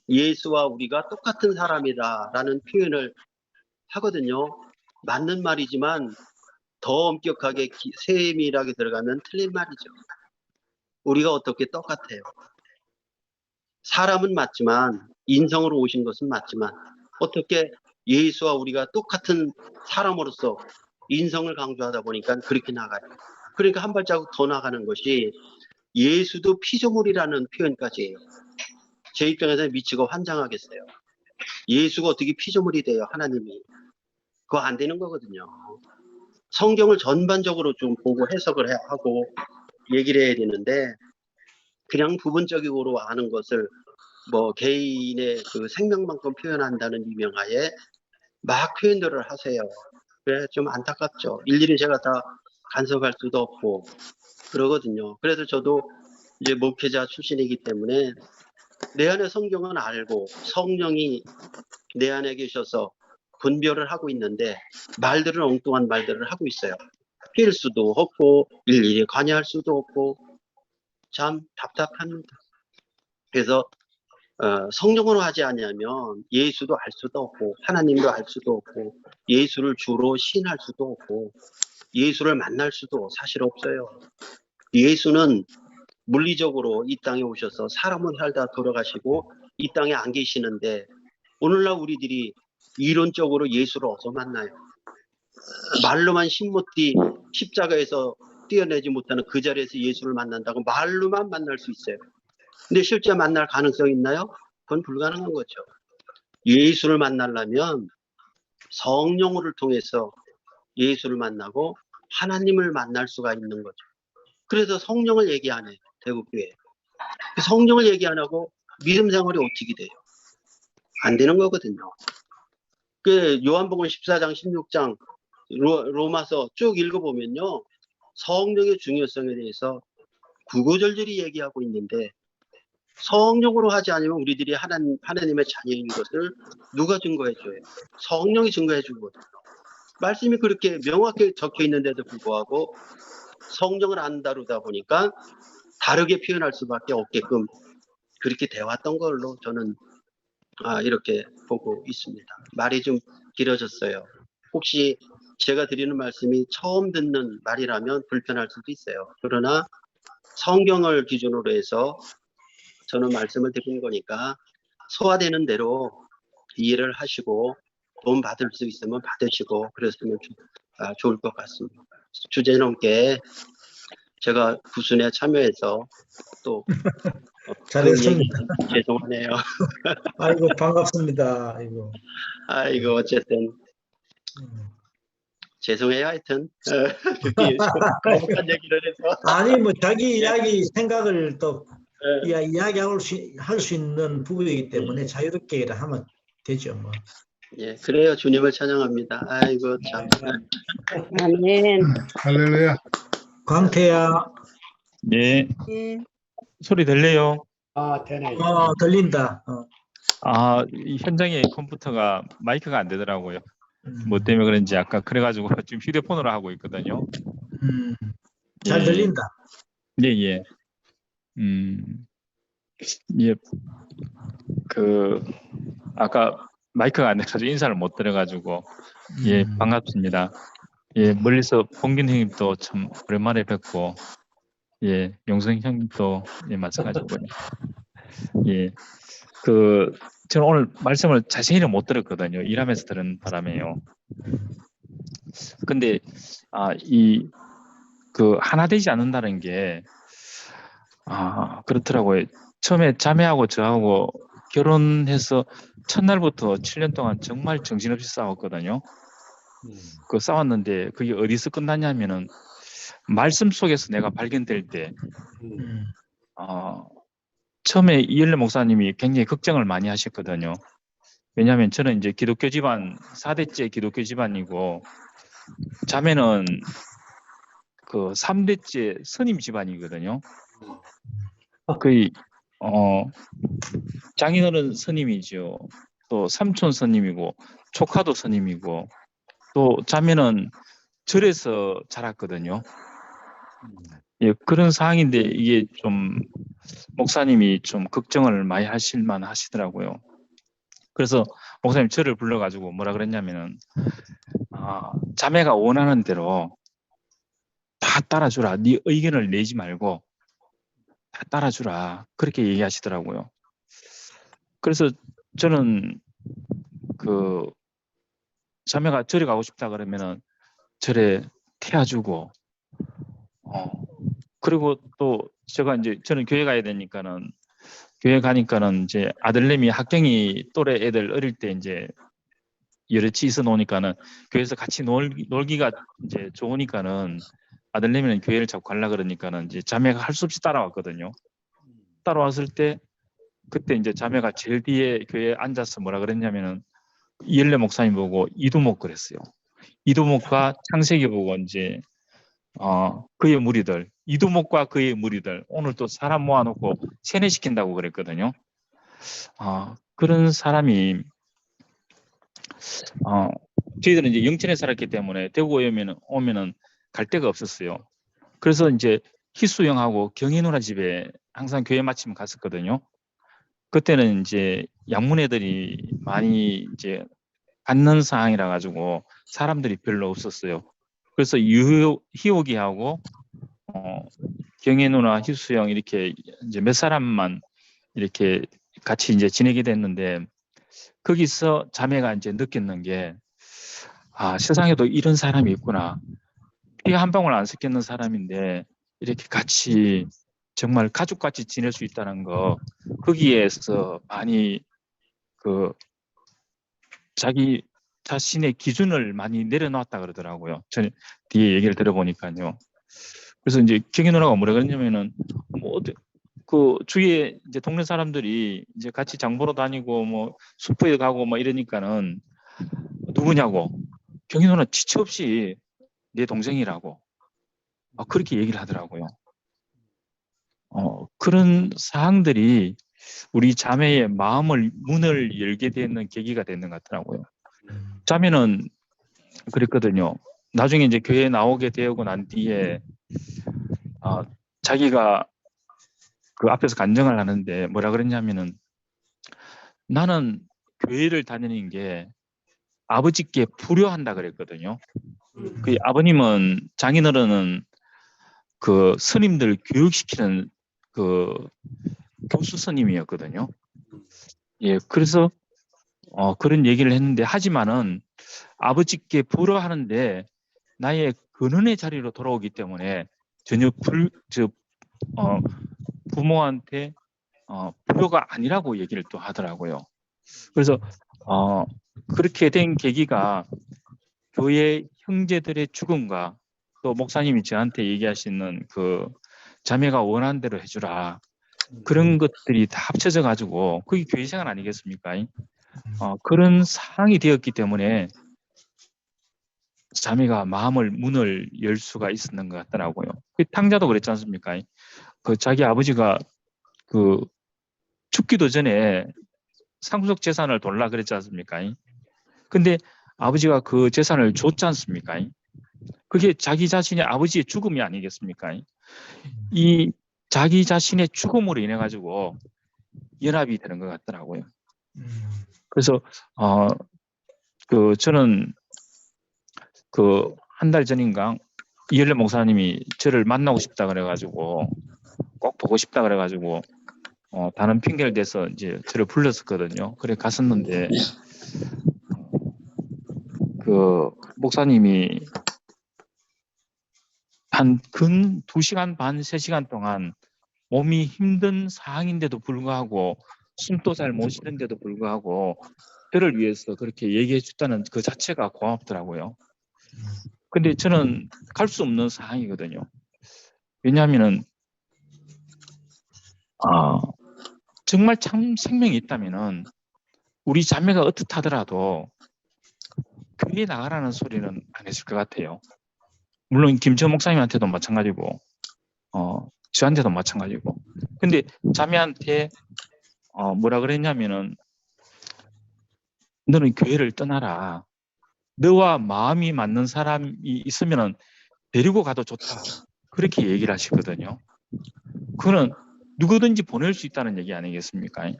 예수와 우리가 똑같은 사람이다라는 표현을 하거든요. 맞는 말이지만 더 엄격하게 세밀하게 들어가면 틀린 말이죠. 우리가 어떻게 똑같아요? 사람은 맞지만, 인성으로 오신 것은 맞지만 어떻게 예수와 우리가 똑같은 사람으로서 인성을 강조하다 보니까 그렇게 나가요. 그러니까 한 발자국 더 나가는 것이 예수도 피조물이라는 표현까지예요. 제 입장에서는 미치고 환장하겠어요. 예수가 어떻게 피조물이 돼요? 하나님이. 그거 안 되는 거거든요. 성경을 전반적으로 좀 보고 해석을 하고 얘기를 해야 되는데, 그냥 부분적으로 아는 것을 개인의 그 생명만큼 표현한다는 유명하에 막 표현들을 하세요. 그래서 좀 안타깝죠. 일일이 제가 다 간섭할 수도 없고 그러거든요. 그래서 저도 이제 목회자 출신이기 때문에 내 안에 성경은 알고 성령이 내 안에 계셔서 분별을 하고 있는데 말들은 엉뚱한 말들을 하고 있어요. 피할 수도 없고 일일이 관여할 수도 없고 참 답답합니다. 그래서 성령으로 하지 않으면 예수도 알 수도 없고 하나님도 알 수도 없고 예수를 주로 시인할 수도 없고 예수를 만날 수도 사실 없어요. 예수는 물리적으로 이 땅에 오셔서 사람을 살다 돌아가시고 이 땅에 안 계시는데, 오늘날 우리들이 이론적으로 예수를 어디서 만나요? 말로만 신못띠 십자가에서 떼어내지 못하는 그 자리에서 예수를 만난다고 말로만 만날 수 있어요. 근데 실제 만날 가능성이 있나요? 그건 불가능한 거죠. 예수를 만나려면 성령을 통해서 예수를 만나고 하나님을 만날 수가 있는 거죠. 그래서 성령을 얘기 안 해요. 대구교회. 성령을 얘기 안 하고 믿음 생활이 어떻게 돼요? 안 되는 거거든요. 그 요한복음 14장, 16장, 로마서 쭉 읽어보면요, 성령의 중요성에 대해서 구구절절히 얘기하고 있는데, 성령으로 하지 않으면 우리들이 하나님의 자녀인 것을 누가 증거해줘요? 성령이 증거해준 거죠. 말씀이 그렇게 명확하게 적혀 있는데도 불구하고 성령을 안 다루다 보니까 다르게 표현할 수밖에 없게끔 그렇게 돼왔던 걸로 저는 이렇게 보고 있습니다. 말이 좀 길어졌어요. 혹시 제가 드리는 말씀이 처음 듣는 말이라면 불편할 수도 있어요. 그러나 성경을 기준으로 해서 저는 말씀을 드리는 거니까 소화되는 대로 이해를 하시고 도움 받을 수 있으면 받으시고 그랬으면 좋을 것 같습니다. 주제 넘게 제가 구순에 참여해서 또 큰 얘기 잘했습니다. 죄송하네요. 아이고, 반갑습니다. 아이고. 아이고 어쨌든 죄송해요 하여튼 그렇게 거북한 얘기를 해서 아니, 뭐, 자기 이야기, 생각을 또 예. 이야기할 수 있는 부분이기 때문에 자유롭게 하면 되죠, 뭐. 예, 그래요. 주님을 찬양합니다. 아이고 참. 아멘. 할렐루야. 광태야, 예, 예. 소리 들려요? 되네. 들린다. 이 현장에 컴퓨터가 마이크가 안 되더라고요. 음, 뭐 때문에 그런지 아까 그래가지고 지금 휴대폰으로 하고 있거든요. 잘 예, 들린다. 예, 예. 예, 아까 마이크가 안 돼가지고 인사를 못 드려가지고, 예, 반갑습니다. 예, 멀리서 봉균 형님도 참 오랜만에 뵙고, 예, 용성 형님도 예, 마찬가지고요. 예, 저는 오늘 말씀을 자세히는 못 들었거든요. 일하면서 들은 바람에요. 근데, 하나 되지 않는다는 게, 그렇더라고요. 처음에 자매하고 저하고 결혼해서 첫날부터 7년 동안 정말 정신없이 싸웠거든요. 싸웠는데 그게 어디서 끝났냐면은 말씀 속에서 내가 발견될 때, 처음에 이엘레 목사님이 굉장히 걱정을 많이 하셨거든요. 왜냐하면 저는 이제 기독교 집안, 4대째 기독교 집안이고, 자매는 3대째 스님 집안이거든요. 거의, 장인어른 스님이죠. 또 삼촌 스님이고, 조카도 스님이고, 또 자매는 절에서 자랐거든요. 예, 그런 상황인데 이게 좀 목사님이 좀 걱정을 많이 하실만 하시더라고요. 그래서 목사님 저를 불러가지고 뭐라 그랬냐면은, 자매가 원하는 대로 다 따라주라. 네 의견을 내지 말고 다 따라주라. 그렇게 얘기하시더라고요. 그래서 저는 자매가 절에 가고 싶다 그러면은 절에 태워주고, 그리고 또 저는 교회 가야 되니까는, 교회 가니까는 이제 아들내미 학경이 또래 애들 어릴 때 이제 여럿이 있어 놓으니까는 교회에서 같이 놀기가 이제 좋으니까는 아들내미는 교회를 자꾸 가려 그러니까는 이제 자매가 할 수 없이 따라왔거든요. 따라왔을 때 그때 이제 자매가 제일 뒤에 교회에 앉아서 뭐라 그랬냐면은 이엘레 목사님 보고 이두목 그랬어요. 이두목과 창세기 보고 이제 그의 무리들, 이두목과 그의 무리들, 오늘 또 사람 모아놓고 세뇌시킨다고 그랬거든요. 그런 사람이, 저희들은 이제 영천에 살았기 때문에 대구에 오면은 갈 데가 없었어요. 그래서 이제 희수 형하고 경희 누나 집에 항상 교회 마치면 갔었거든요. 그때는 이제 양문 애들이 많이 이제 갖는 상황이라 가지고 사람들이 별로 없었어요. 그래서 희옥이하고 경혜 누나, 희수 형 이렇게 이제 몇 사람만 이렇게 같이 이제 지내게 됐는데, 거기서 자매가 이제 느꼈는 게, 세상에도 이런 사람이 있구나. 피 한 방울 안 섞이는 사람인데 이렇게 같이 정말 가족같이 지낼 수 있다는 거, 거기에서 많이 자기 자신의 기준을 많이 내려놨다 그러더라고요. 저는 뒤에 얘기를 들어보니까요. 그래서 이제 경희 누나가 뭐라 그랬냐면은, 주위에 이제 동네 사람들이 이제 같이 장 보러 다니고 뭐 슈퍼에 가고 뭐 이러니까는 누구냐고, 경희 누나 지체 없이 내 동생이라고 그렇게 얘기를 하더라고요. 그런 사항들이 우리 자매의 문을 열게 되는 계기가 되는 것 같더라고요. 자매는 그랬거든요. 나중에 이제 교회에 나오게 되고 난 뒤에 자기가 그 앞에서 간증을 하는데 뭐라 그랬냐면은 나는 교회를 다니는 게 아버지께 불효한다 그랬거든요. 그 아버님은 장인어른은 그 스님들 교육시키는 그 교수 스님이었거든요. 예, 그래서 그런 얘기를 했는데 하지만은 아버지께 불효하는데 나의 근원의 자리로 돌아오기 때문에 전혀 부모한테 불효가 아니라고 얘기를 또 하더라고요. 그래서 그렇게 된 계기가 교회 형제들의 죽음과 또 목사님이 저한테 얘기하시는 그 자매가 원하는 대로 해주라. 그런 것들이 다 합쳐져 가지고 그게 교회 생활 아니겠습니까? 그런 상황이 되었기 때문에 자매가 문을 열 수가 있었는 것 같더라고요. 그 탕자도 그랬지 않습니까? 그 자기 아버지가 그 죽기도 전에 상속 재산을 돌라 그랬지 않습니까? 근데 아버지가 그 재산을 줬지 않습니까? 그게 자기 자신의 아버지의 죽음이 아니겠습니까? 이 자기 자신의 죽음으로 인해 가지고 연합이 되는 것 같더라고요. 그래서 저는 그 한 달 전인가 이열래 목사님이 저를 만나고 싶다 그래가지고 꼭 보고 싶다 그래가지고 다른 핑계를 대서 이제 저를 불렀었거든요. 그래 갔었는데 그 목사님이 한 근 2시간 반, 3시간 동안 몸이 힘든 상황인데도 불구하고 숨도 잘 못 쉬는데도 불구하고 저를 위해서 그렇게 얘기해 줬다는 그 자체가 고맙더라고요. 근데 저는 갈 수 없는 상황이거든요. 왜냐하면은 정말 참 생명이 있다면은 우리 자매가 어떻하더라도 교회에 나가라는 소리는 안 했을 것 같아요. 물론 김천 목사님한테도 마찬가지고 저한테도 마찬가지고. 근데 자매한테 뭐라 그랬냐면은 너는 교회를 떠나라. 너와 마음이 맞는 사람이 있으면은 데리고 가도 좋다. 그렇게 얘기를 하시거든요. 그거는 누구든지 보낼 수 있다는 얘기 아니겠습니까?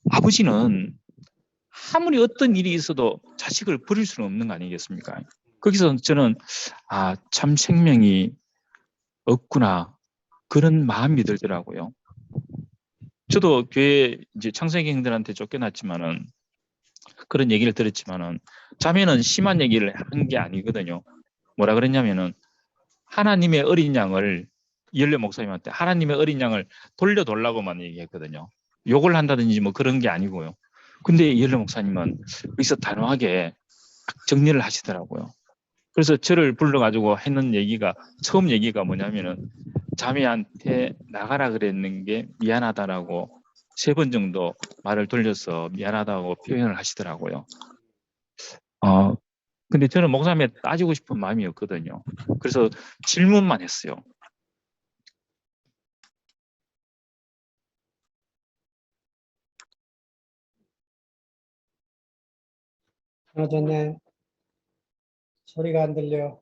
아버지는 아무리 어떤 일이 있어도 자식을 버릴 수는 없는 거 아니겠습니까? 거기서 저는 참 생명이 없구나 그런 마음이 들더라고요. 저도 교회 이제 창세기형들한테 쫓겨났지만은 그런 얘기를 들었지만은 자매는 심한 얘기를 한 게 아니거든요. 뭐라 그랬냐면은 하나님의 어린 양을 이열래 목사님한테 하나님의 어린 양을 돌려달라고만 얘기했거든요. 욕을 한다든지 뭐 그런 게 아니고요. 근데 이열래 목사님은 여기서 단호하게 정리를 하시더라고요. 그래서 저를 불러가지고 했는 얘기가 처음 얘기가 뭐냐면은 자매한테 나가라 그랬는 게 미안하다라고 3번 정도 말을 돌려서 미안하다고 표현을 하시더라고요. 근데 저는 목사님에 따지고 싶은 마음이 없거든요. 그래서 질문만 했어요. 하나 전에 소리가 안 들려.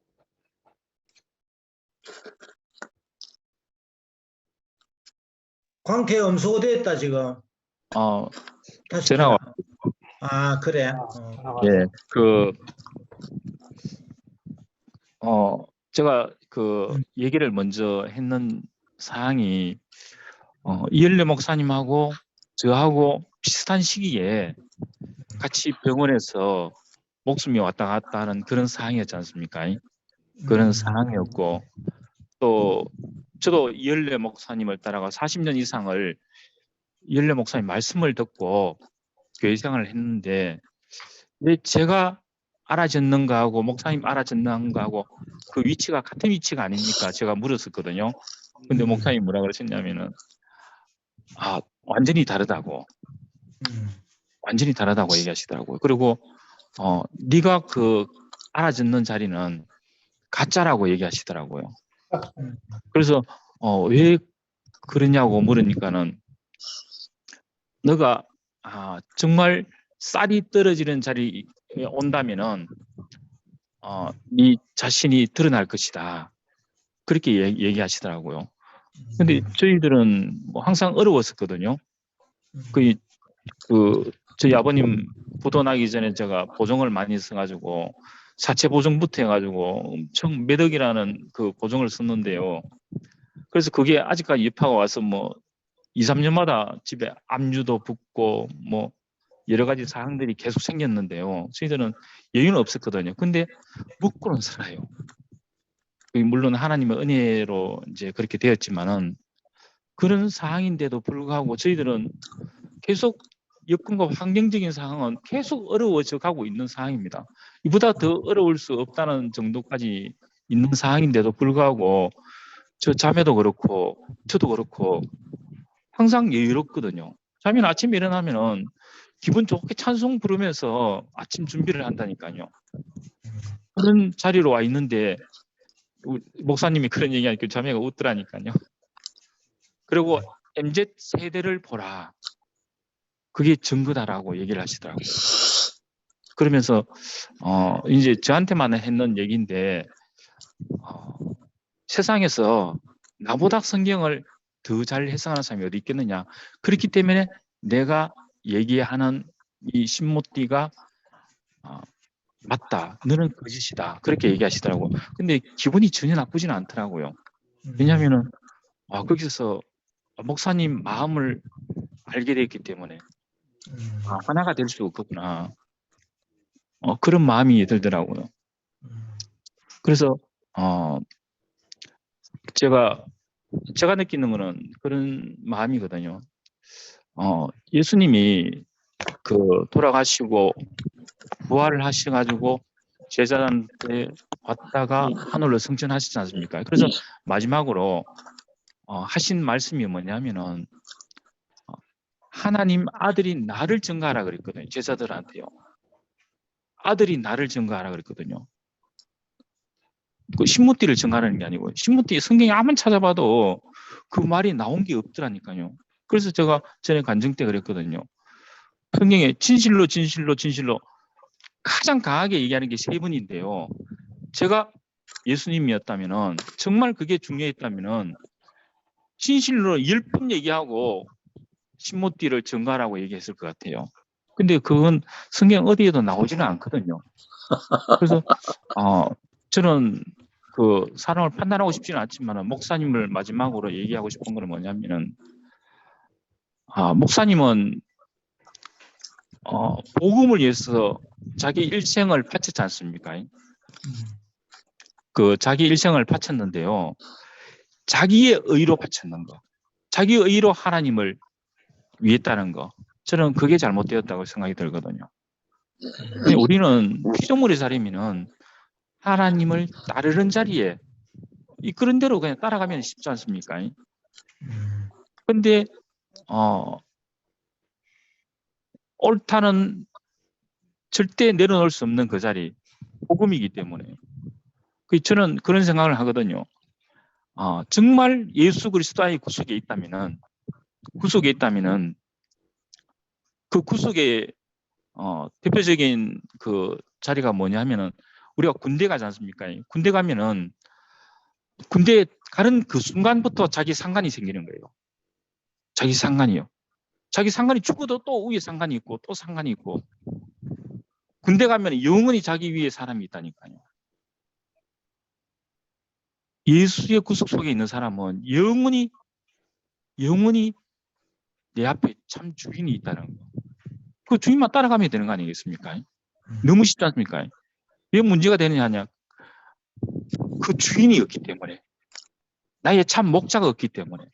광태 음소거 됐다 지금. 다시 전화가 그래. 예, 제가 그 얘기를 먼저 했는 사항이 이열래 목사님하고 저하고 비슷한 시기에 같이 병원에서 목숨이 왔다 갔다 하는 그런 상황이었지 않습니까? 그런 상황이었고 또 저도 이열래 목사님을 따라가 40년 이상을 이열래 목사님 말씀을 듣고 교회 생활을 했는데 왜 제가 알아듣는가 하고 목사님 알아듣는가 하고 그 위치가 같은 위치가 아닙니까? 제가 물었었거든요. 근데 목사님이 뭐라 그러셨냐면은 완전히 다르다고. 완전히 다르다고 얘기하시더라고요. 그리고 네가 그 알아듣는 자리는 가짜라고 얘기하시더라고요. 그래서 왜 그러냐고 물으니까는 너가 정말 쌀이 떨어지는 자리에 온다면은 네 자신이 드러날 것이다. 그렇게 얘기하시더라고요. 근데 저희들은 뭐 항상 어려웠었거든요. 저희 아버님 부도 나기 전에 제가 보증을 많이 써가지고 사채 보증부터 해가지고 엄청 몇 억이라는 그 보증을 썼는데요. 그래서 그게 아직까지 여파가 와서 뭐 2, 3년마다 집에 압류도 붙고 뭐 여러 가지 사항들이 계속 생겼는데요. 저희들은 여유는 없었거든요. 근데 먹고는 살아요. 물론 하나님의 은혜로 이제 그렇게 되었지만은 그런 상황인데도 불구하고 저희들은 계속 여건과 환경적인 상황은 계속 어려워져 가고 있는 상황입니다. 이보다 더 어려울 수 없다는 정도까지 있는 상황인데도 불구하고 저 자매도 그렇고 저도 그렇고 항상 여유롭거든요. 자매는 아침에 일어나면은 기분 좋게 찬송 부르면서 아침 준비를 한다니까요. 그런 자리로 와 있는데 목사님이 그런 얘기하니까 자매가 웃더라니까요. 그리고 MZ 세대를 보라. 그게 증거다라고 얘기를 하시더라고요. 그러면서 이제 저한테만 했는 얘기인데 세상에서 나보다 성경을 더 잘 해석하는 사람이 어디 있겠느냐. 그렇기 때문에 내가 얘기하는 이 신모띠가 맞다. 너는 거짓이다. 그렇게 얘기하시더라고요. 근데 기분이 전혀 나쁘지는 않더라고요. 왜냐하면은 거기서 목사님 마음을 알게 됐기 때문에 하나가 될 수 없구나. 그런 마음이 들더라고요. 그래서 제가 느끼는 거는 그런 마음이거든요. 예수님이 돌아가시고 부활을 하셔가지고 제자들한테 왔다가 하늘로 승천하시지 않습니까? 그래서 마지막으로 하신 말씀이 뭐냐면은 하나님 아들이 나를 증거하라 그랬거든요. 제자들한테요. 아들이 나를 증거하라 그랬거든요. 그 신무띠를 증거하는 게 아니고 신무띠 성경에 아무리 찾아봐도 그 말이 나온 게 없더라니까요. 그래서 제가 전에 간증 때 그랬거든요. 성경에 진실로 진실로 진실로 가장 강하게 얘기하는 게 세 분인데요. 제가 예수님이었다면은 정말 그게 중요했다면은 진실로 10분 얘기하고 신모띠를 증거하라고 얘기했을 것 같아요. 근데 그건 성경 어디에도 나오지는 않거든요. 그래서 저는 그 사람을 판단하고 싶지는 않지만 목사님을 마지막으로 얘기하고 싶은 건 뭐냐면은 목사님은 복음을 위해서 자기 일생을 바쳤지 않습니까? 그 자기 일생을 바쳤는데요. 자기의 의로 바쳤는 거. 자기의 의로 하나님을 위했다는 거. 저는 그게 잘못되었다고 생각이 들거든요. 근데 우리는 피조물의 자리면은 하나님을 따르는 자리에 그런 대로 그냥 따라가면 쉽지 않습니까? 근데 옳다는 절대 내려놓을 수 없는 그 자리, 복음이기 때문에 저는 그런 생각을 하거든요. 정말 예수 그리스도의 구속에 있다면은 그 구속의 대표적인 그 자리가 뭐냐면은 우리가 군대 가지 않습니까? 군대 가면은 군대에 가는 그 순간부터 자기 상관이 생기는 거예요. 자기 상관이요. 자기 상관이 죽어도 또 위에 상관이 있고 또 상관이 있고 군대 가면 영원히 자기 위에 사람이 있다니까요. 예수의 구속 속에 있는 사람은 영원히 내 앞에 참 주인이 있다는 거. 그 주인만 따라가면 되는 거 아니겠습니까? 너무 쉽지 않습니까? 왜 문제가 되느냐 하냐. 그 주인이 없기 때문에. 나의 참 목자가 없기 때문에.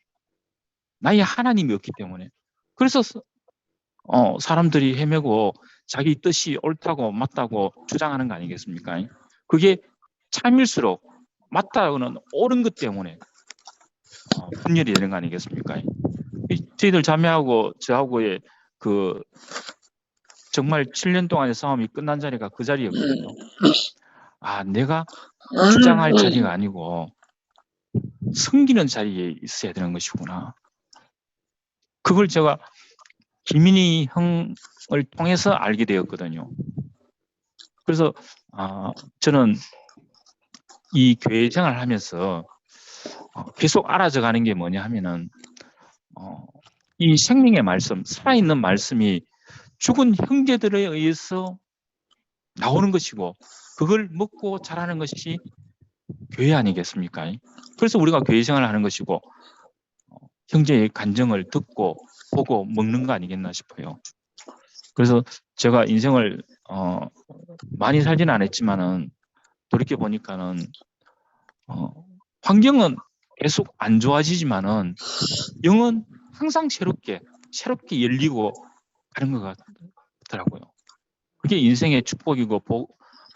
나의 하나님이 없기 때문에. 그래서 사람들이 헤매고 자기 뜻이 옳다고 맞다고 주장하는 거 아니겠습니까? 그게 참일수록 맞다고는 옳은 것 때문에 분열이 되는 거 아니겠습니까? 저희들 자매하고 저하고의 그 정말 7년 동안의 싸움이 끝난 자리가 그 자리였거든요. 내가 주장할 자리가 아니고 섬기는 자리에 있어야 되는 것이구나. 그걸 제가 김민희 형을 통해서 알게 되었거든요. 그래서 저는 이 교회 생활을 하면서 계속 알아져 가는 게 뭐냐 하면은 이 생명의 말씀, 살아있는 말씀이 죽은 형제들에 의해서 나오는 것이고 그걸 먹고 자라는 것이 교회 아니겠습니까? 그래서 우리가 교회 생활을 하는 것이고 형제의 간증을 듣고 보고 먹는 거 아니겠나 싶어요. 그래서 제가 인생을 많이 살지는 않았지만은 돌이켜 보니까는 환경은 계속 안 좋아지지만은 영은 항상 새롭게 열리고 가는 것 같더라고요. 그게 인생의 축복이고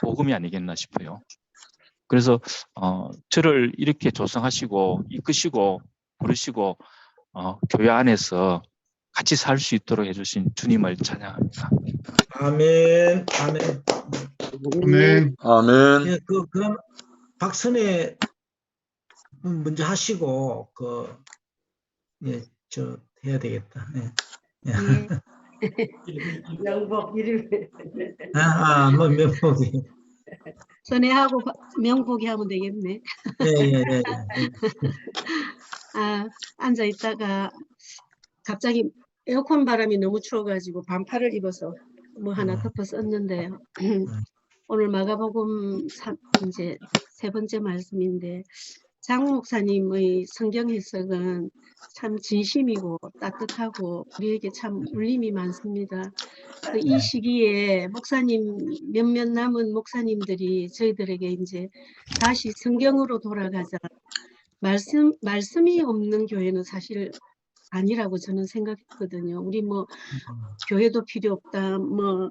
복음이 아니겠나 싶어요. 그래서 저를 이렇게 조성하시고 이끄시고 부르시고 교회 안에서 같이 살 수 있도록 해주신 주님을 찬양합니다. 아멘, 아멘. 아멘. 아멘. 예, 그럼 박선혜 먼저 하시고 예, 저 해야 되겠다. 예. 예. 명복 이름 뭐 명복이. 선회하고 명복이 하면 되겠네. 예. 앉아 있다가 갑자기 에어컨 바람이 너무 추워가지고 반팔을 입어서 뭐 하나 덮어 썼는데요. 오늘 마가복음 이제 3번째 말씀인데 장 목사님의 성경 해석은 참 진심이고 따뜻하고 우리에게 참 울림이 많습니다. 이 시기에 목사님 몇몇 남은 목사님들이 저희들에게 이제 다시 성경으로 돌아가자. 말씀이 없는 교회는 사실 아니라고 저는 생각했거든요. 우리 뭐 교회도 필요 없다, 뭐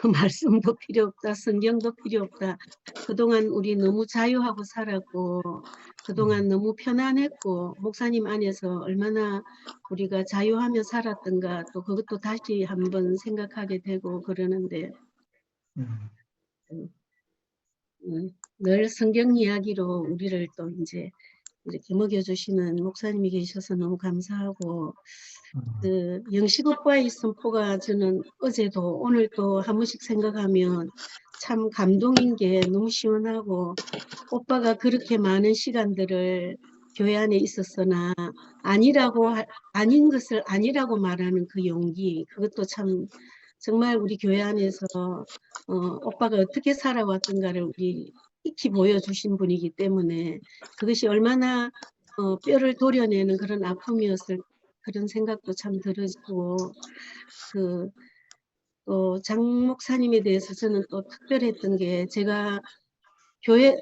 말씀도 필요 없다, 성경도 필요 없다. 그동안 우리 너무 자유하고 살았고 그동안 너무 편안했고 목사님 안에서 얼마나 우리가 자유하며 살았던가 또 그것도 다시 한번 생각하게 되고 그러는데 늘 성경 이야기로 우리를 또 이제 이렇게 먹여주시는 목사님이 계셔서 너무 감사하고 그 영식 오빠의 선포가 저는 어제도 오늘도 한 번씩 생각하면 참 감동인 게 너무 시원하고 오빠가 그렇게 많은 시간들을 교회 안에 있었으나 아닌 것을 아니라고 말하는 그 용기 그것도 참 정말 우리 교회 안에서 오빠가 어떻게 살아왔던가를 우리 익히 보여주신 분이기 때문에 그것이 얼마나 뼈를 도려내는 그런 아픔이었을 그런 생각도 참 들어지고 또 장 목사님에 대해서 저는 또 특별했던 게 제가 교회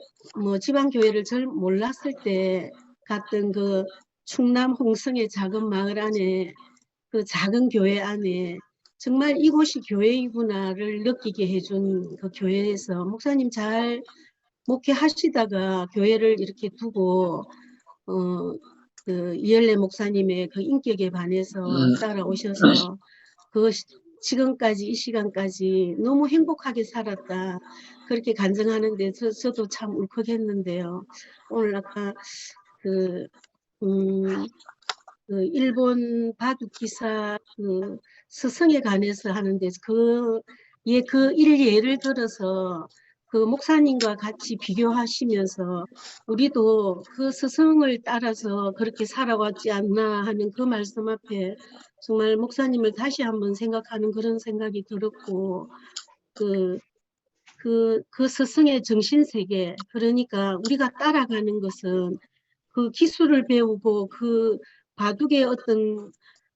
지방 교회를 잘 몰랐을 때 갔던 그 충남 홍성의 작은 마을 안에 그 작은 교회 안에 정말 이곳이 교회이구나를 느끼게 해준 그 교회에서 목사님 잘 목회하시다가 교회를 이렇게 두고 그 이열래 목사님의 그 인격에 반해서 따라오셔서 그 지금까지 이 시간까지 너무 행복하게 살았다 그렇게 간증하는데 저도 참 울컥했는데요. 오늘 아까 그 일본 바둑 기사 그 스승에 관해서 하는데 그 예를 들어서 그 목사님과 같이 비교하시면서 우리도 그 스승을 따라서 그렇게 살아왔지 않나 하는 그 말씀 앞에 정말 목사님을 다시 한번 생각하는 그런 생각이 들었고 그 스승의 정신세계 그러니까 우리가 따라가는 것은 그 기술을 배우고 그 바둑의 어떤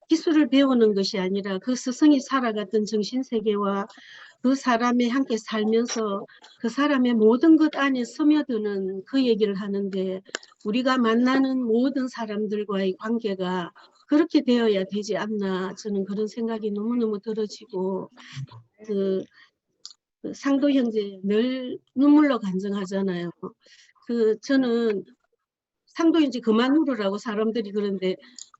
기술을 배우는 것이 아니라 그 스승이 살아갔던 정신세계와 그 사람이 함께 살면서 그 사람의 모든 것 안에 스며드는 그 얘기를 하는데 우리가 만나는 모든 사람들과의 관계가 그렇게 되어야 되지 않나 저는 그런 생각이 너무너무 들어지고 그 상도 형제 늘 눈물로 간증하잖아요. 저는 상도 형제 그만 울으라고 사람들이 그러는데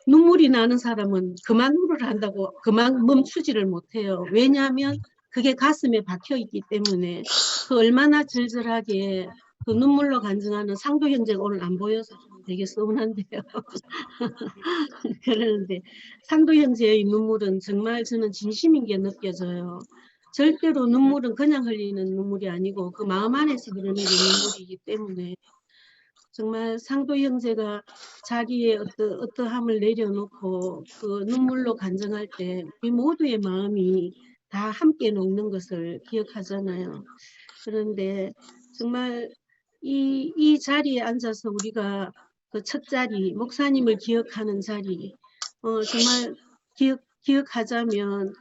눈물이 나는 사람은 그만 울으라 한다고 그만 멈추지를 못해요. 왜냐하면 그게 가슴에 박혀 있기 때문에 그 얼마나 절절하게 그 눈물로 간증하는 상도 형제가 오늘 안 보여서 되게 서운한데요. 그러는데 상도 형제의 눈물은 정말 저는 진심인 게 느껴져요. 절대로 눈물은 그냥 흘리는 눈물이 아니고 그 마음 안에서 흐르는 게 눈물이기 때문에 정말 상도 형제가 자기의 어떠함을 내려놓고 그 눈물로 간증할 때 우리 모두의 마음이 다 함께 녹는 것을 기억하잖아요. 그런데 정말 이 자리에 앉아서 우리가 그 첫 자리, 목사님을 기억하는 자리, 정말 기억하자면,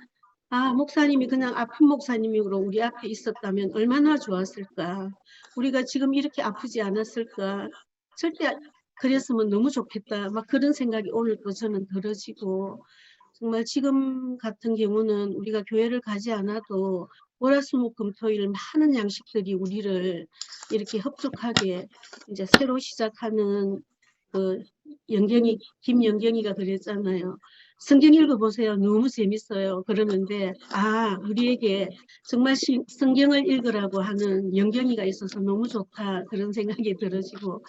아, 목사님이 그냥 아픈 목사님으로 우리 앞에 있었다면 얼마나 좋았을까. 우리가 지금 이렇게 아프지 않았을까. 절대 그랬으면 너무 좋겠다. 막 그런 생각이 오늘 또 저는 들어지고, 정말 지금 같은 경우는 우리가 교회를 가지 않아도 월화수목금토일 많은 양식들이 우리를 이렇게 흡족하게 이제 새로 시작하는 그 김연경이가 그랬잖아요. 성경 읽어보세요. 너무 재밌어요. 그러는데 우리에게 정말 성경을 읽으라고 하는 연경이가 있어서 너무 좋다. 그런 생각이 들어지고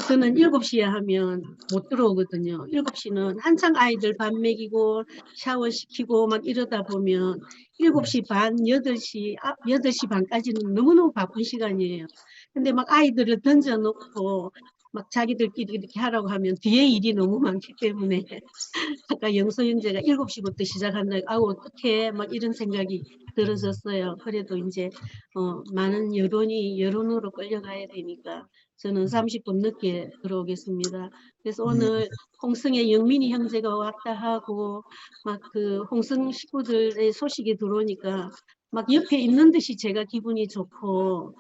저는 7시에 하면 못 들어오거든요. 7시는 한창 아이들 밥 먹이고 샤워시키고 막 이러다 보면 7시 반, 8시 반까지는 너무너무 바쁜 시간이에요. 근데 막 아이들을 던져놓고 막 자기들끼리 이렇게 하라고 하면 뒤에 일이 너무 많기 때문에 아까 영서 형제가 7시부터 시작한다. 어떡해. 막 이런 생각이 들어졌어요. 그래도 이제 많은 여론으로 끌려가야 되니까 저는 30분 늦게 들어오겠습니다. 그래서 오늘 홍성의 영민이 형제가 왔다 하고 막 그 홍성 식구들의 소식이 들어오니까 막 옆에 있는 듯이 제가 기분이 좋고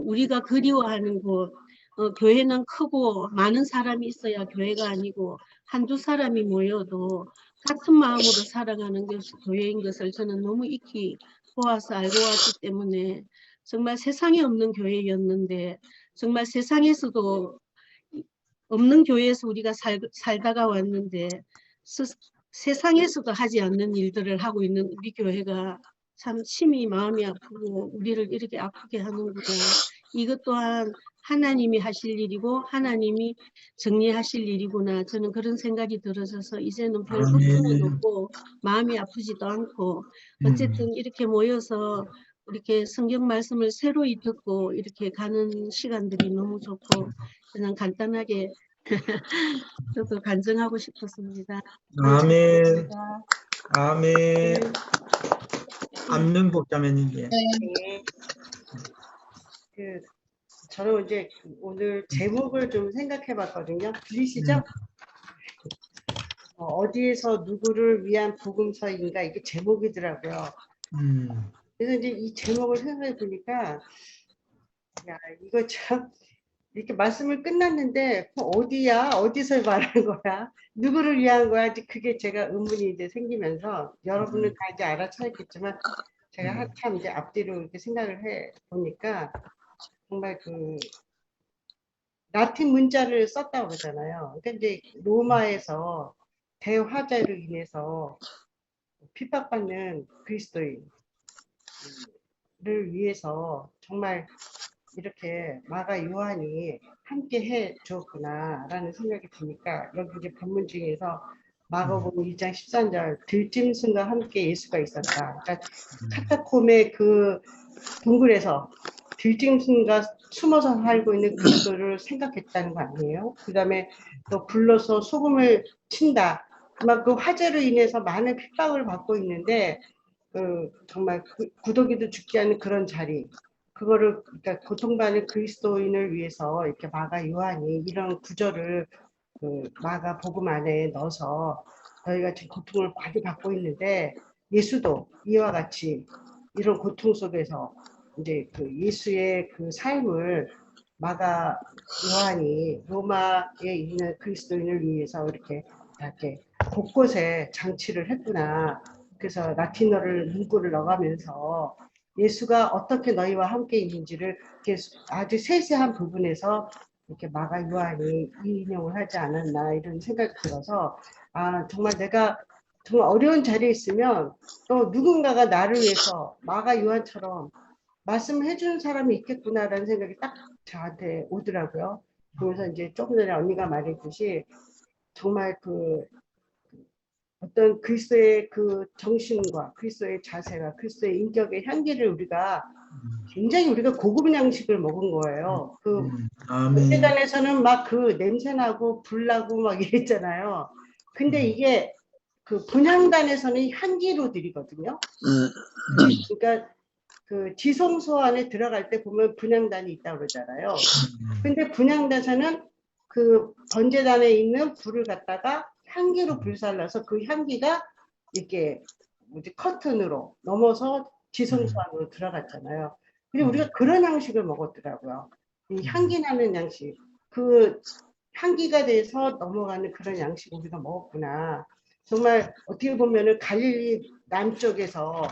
우리가 그리워하는 곳 교회는 크고 많은 사람이 있어야 교회가 아니고 한두 사람이 모여도 같은 마음으로 살아가는 것이 교회인 것을 저는 너무 익히 보아서 알고 왔기 때문에 정말 세상에 없는 교회였는데 정말 세상에서도 없는 교회에서 우리가 살다가 왔는데 세상에서도 하지 않는 일들을 하고 있는 우리 교회가 참 심히 마음이 아프고 우리를 이렇게 아프게 하는구나. 이것 또한 하나님이 하실 일이고 하나님이 정리하실 일이구나. 저는 그런 생각이 들어져서 이제는 별 걱정은 없고 마음이 아프지도 않고 어쨌든 이렇게 모여서 이렇게 성경 말씀을 새로이 듣고 이렇게 가는 시간들이 너무 좋고 그냥 간단하게 저도 간증하고 싶었습니다. 아멘. 감사합니다. 아멘. 안면복 자매님. 네. 저는 이제 오늘 제목을 좀 생각해 봤거든요. 들리시죠? 어디에서 누구를 위한 복음서인가 이게 제목이더라고요. 그래서 이제 이 제목을 생각해 보니까 야 이거 참 이렇게 말씀을 끝났는데 어디야? 어디서 말하는 거야? 누구를 위한 거야? 그게 제가 의문이 이제 생기면서 여러분은 다 이제 알아차렸겠지만 제가 한참 이제 앞뒤로 이렇게 생각을 해 보니까 정말 그 라틴 문자를 썼다고 그러잖아요. 그러니까 이제 로마에서 대화자로 인해서 핍박받는 그리스도인을 위해서 정말 이렇게 마가 요한이 함께 해 주었구나라는 생각이 드니까 여기 이제 본문 중에서 마가복음 2장 13절 들짐승과 함께 예수가 있었다. 그러니까 카타콤의 그 동굴에서 들짐승과 숨어서 살고 있는 그리스도를 생각했다는 거 아니에요? 그 다음에 또 불러서 소금을 친다. 막 그 화재로 인해서 많은 핍박을 받고 있는데 정말 구더기도 죽지 않는 그런 자리. 그거를 그러니까 고통받는 그리스도인을 위해서 이렇게 마가 요한이 이런 구절을 마가 복음 안에 넣어서 너희가 지금 고통을 많이 받고 있는데 예수도 이와 같이 이런 고통 속에서 이제 그 예수의 그 삶을 마가 요한이 로마에 있는 그리스도인을 위해서 이렇게 곳곳에 장치를 했구나. 그래서 라틴어를 문구를 넣어가면서 예수가 어떻게 너희와 함께 있는지를 이렇게 아주 세세한 부분에서 이렇게 마가 요한이 인용을 하지 않았나 이런 생각이 들어서 정말 내가 정말 어려운 자리에 있으면 또 누군가가 나를 위해서 마가 요한처럼 말씀을 해주는 사람이 있겠구나라는 생각이 딱 저한테 오더라고요. 그래서 이제 조금 전에 언니가 말했듯이 정말 어떤 그리스도의 그 정신과 그리스도의 자세가 그리스도의 인격의 향기를 우리가 굉장히 우리가 고급 양식을 먹은 거예요. 그 아멘. 예배당에서는 막 그 냄새 나고 불 나고 막 이랬잖아요. 근데 이게 그 분향단에서는 향기로 드리거든요. 그러니까 그 지성소 안에 들어갈 때 보면 분향단이 있다고 그러잖아요. 근데 분향단에서는 그 번제단에 있는 불을 갖다가 향기로 불살라서 그 향기가 이렇게 뭐지 커튼으로 넘어서 지성소 안으로 들어갔잖아요. 근데 우리가 그런 양식을 먹었더라고요. 이 향기 나는 양식. 그 향기가 돼서 넘어가는 그런 양식 우리가 먹었구나. 정말 어떻게 보면은 갈릴리 남쪽에서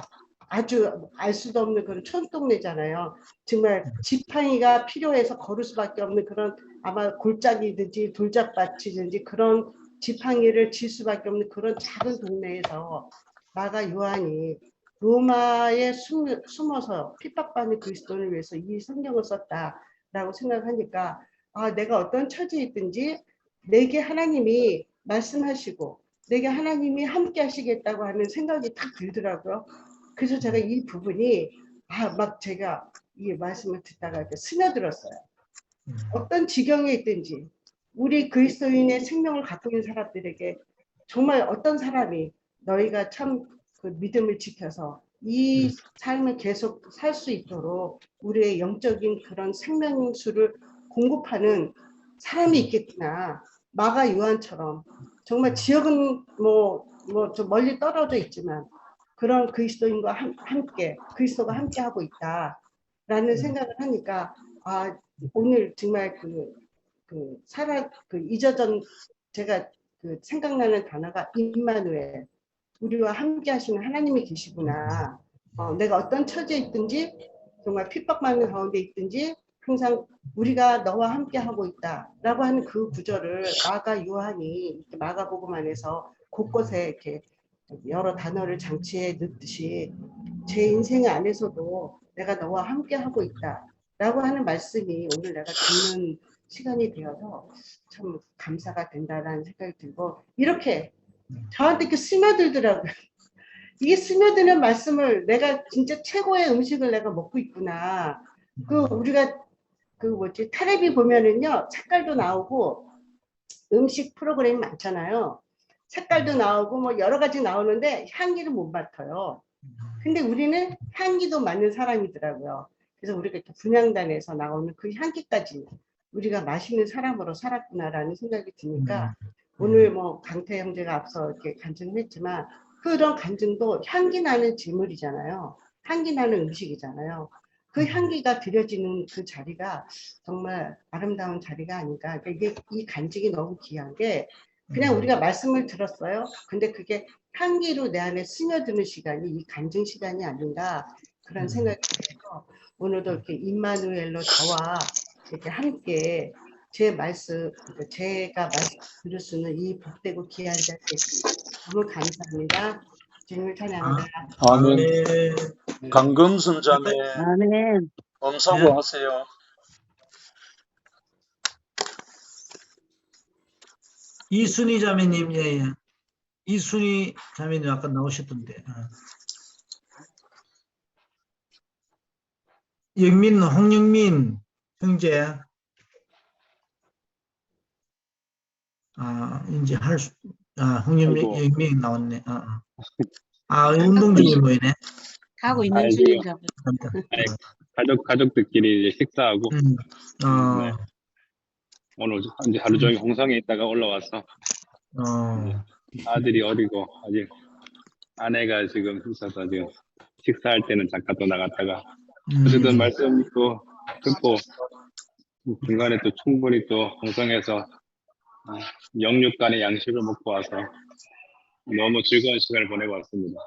아주 알 수도 없는 그런 촌동네잖아요. 정말 지팡이가 필요해서 걸을 수밖에 없는 그런 아마 골짜기든지 돌잡밭이든지 그런 지팡이를 칠 수밖에 없는 그런 작은 동네에서 마가 요한이 로마에 숨어서 핍박받는 그리스도를 위해서 이 성경을 썼다라고 생각하니까 아, 내가 어떤 처지에 있든지 내게 하나님이 말씀하시고 내게 하나님이 함께 하시겠다고 하는 생각이 딱 들더라고요. 그래서 제가 이 부분이 막 제가 이 말씀을 듣다가 이렇게 스며들었어요. 어떤 지경에 있든지 우리 그리스도인의 생명을 갖고 있는 사람들에게 정말 어떤 사람이 너희가 참 그 믿음을 지켜서 이 삶을 계속 살 수 있도록 우리의 영적인 그런 생명수를 공급하는 사람이 있겠구나. 마가 요한처럼 정말 지역은 좀 멀리 떨어져 있지만 그런 그리스도인과 함께 그리스도가 함께 하고 있다라는 생각을 하니까 아 오늘 정말 잊어전 제가 그 생각나는 단어가 임마누엘 우리와 함께 하시는 하나님이 계시구나. 내가 어떤 처지에 있든지 정말 핍박받는 가운데 있든지 항상 우리가 너와 함께 하고 있다라고 하는 그 구절을 마가 요한이 마가복음 안에서 곳곳에 이렇게 여러 단어를 장치해 넣듯이 제 인생 안에서도 내가 너와 함께 하고 있다라고 하는 말씀이 오늘 내가 듣는 시간이 되어서 참 감사가 된다라는 생각이 들고 이렇게 저한테 이렇게 스며들더라고요. 이게 스며드는 말씀을 내가 진짜 최고의 음식을 내가 먹고 있구나. 우리가 텔레비 보면은요 색깔도 나오고 음식 프로그램이 많잖아요. 색깔도 나오고 뭐 여러 가지 나오는데 향기를 못 맡아요. 근데 우리는 향기도 맡는 사람이더라고요. 그래서 우리가 이렇게 분향단에서 나오는 그 향기까지 우리가 마시는 사람으로 살았구나라는 생각이 드니까 오늘 뭐 강태 형제가 앞서 이렇게 간증을 했지만 그런 간증도 향기 나는 질물이잖아요. 향기 나는 음식이잖아요. 그 향기가 드려지는 그 자리가 정말 아름다운 자리가 아닌가. 그러니까 이 간증이 너무 귀한 게 그냥 우리가 말씀을 들었어요. 근데 그게 향기로 내 안에 스며드는 시간이 이 간증 시간이 아닌가 그런 생각이 들어서 오늘도 이렇게 임마누엘로 저와 이렇게 함께 제가 말씀 들을 수 있는 이 복되고 귀한 자리에 너무 감사합니다. 주님을 찬양합니다. 아멘. 강금순 자매 아멘. 엄사고 하세요. 이순희 자매님, 예. 이순희 자매님 아까 나오셨던데. 홍영민 형제. 이제 홍영민 나왔네. 운동 중에 보이네. 하고 있는 중인가 봐. 가족들끼리 이제 식사하고 네. 오늘 이제 하루 종일 홍성에 있다가 올라와서 아들이 어리고 아직 아내가 지금 있어서 지금 식사할 때는 잠깐 또 나갔다가 어쨌든 말씀 또 듣고 중간에 또 충분히 또 홍성에서 영육 간의 양식을 먹고 와서 너무 즐거운 시간을 보내고 왔습니다.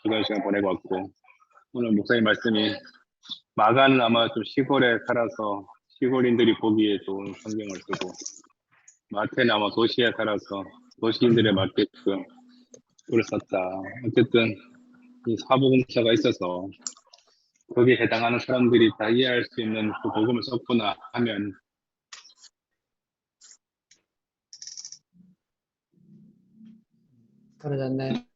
즐거운 시간 보내고 왔고 오늘 목사님 말씀이 마가는 아마 좀 시골에 살아서 시골인들이 보기에 좋은 성경을 쓰고 마태는 아마 도시에 살아서 도시인들에 맞게끔 글을 썼다. 어쨌든 이 사복음서가 있어서 거기에 해당하는 사람들이 다 이해할 수 있는 그 복음을 썼구나 하면 떨어졌네.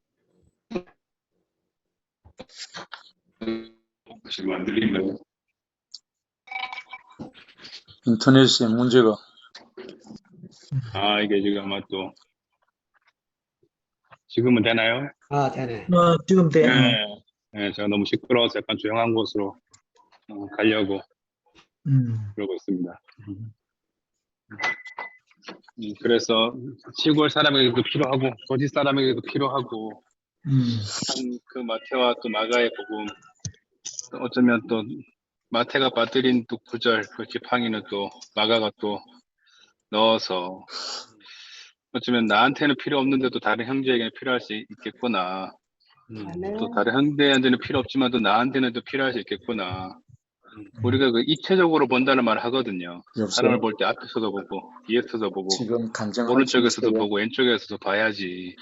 지금 안 들리나요? 인터넷에 문제가. 이게 지금 아마 또 지금은 되나요? 아, 되네. 지금 돼. 네, 제가 너무 시끄러워서 약간 조용한 곳으로 가려고 그러고 있습니다. 그래서 시골 사람에게도 필요하고 거짓 사람에게도 필요하고 참 그 마태와 또 마가의 복음, 또 어쩌면 또 마태가 빠뜨린 또 구절, 그 지팡이는 또 마가가 또 넣어서 어쩌면 나한테는 필요 없는데도 다른 형제에게는 필요할 수 있겠구나. 또 다른 형제한테는 필요 없지만 또 나한테는 또 필요할 수 있겠구나. 우리가 그 입체적으로 본다는 말을 하거든요. 사람을 볼 때 앞에서도 보고 뒤에서도 보고 지금 간증 오른쪽에서도 보고 왼쪽에서도 봐야지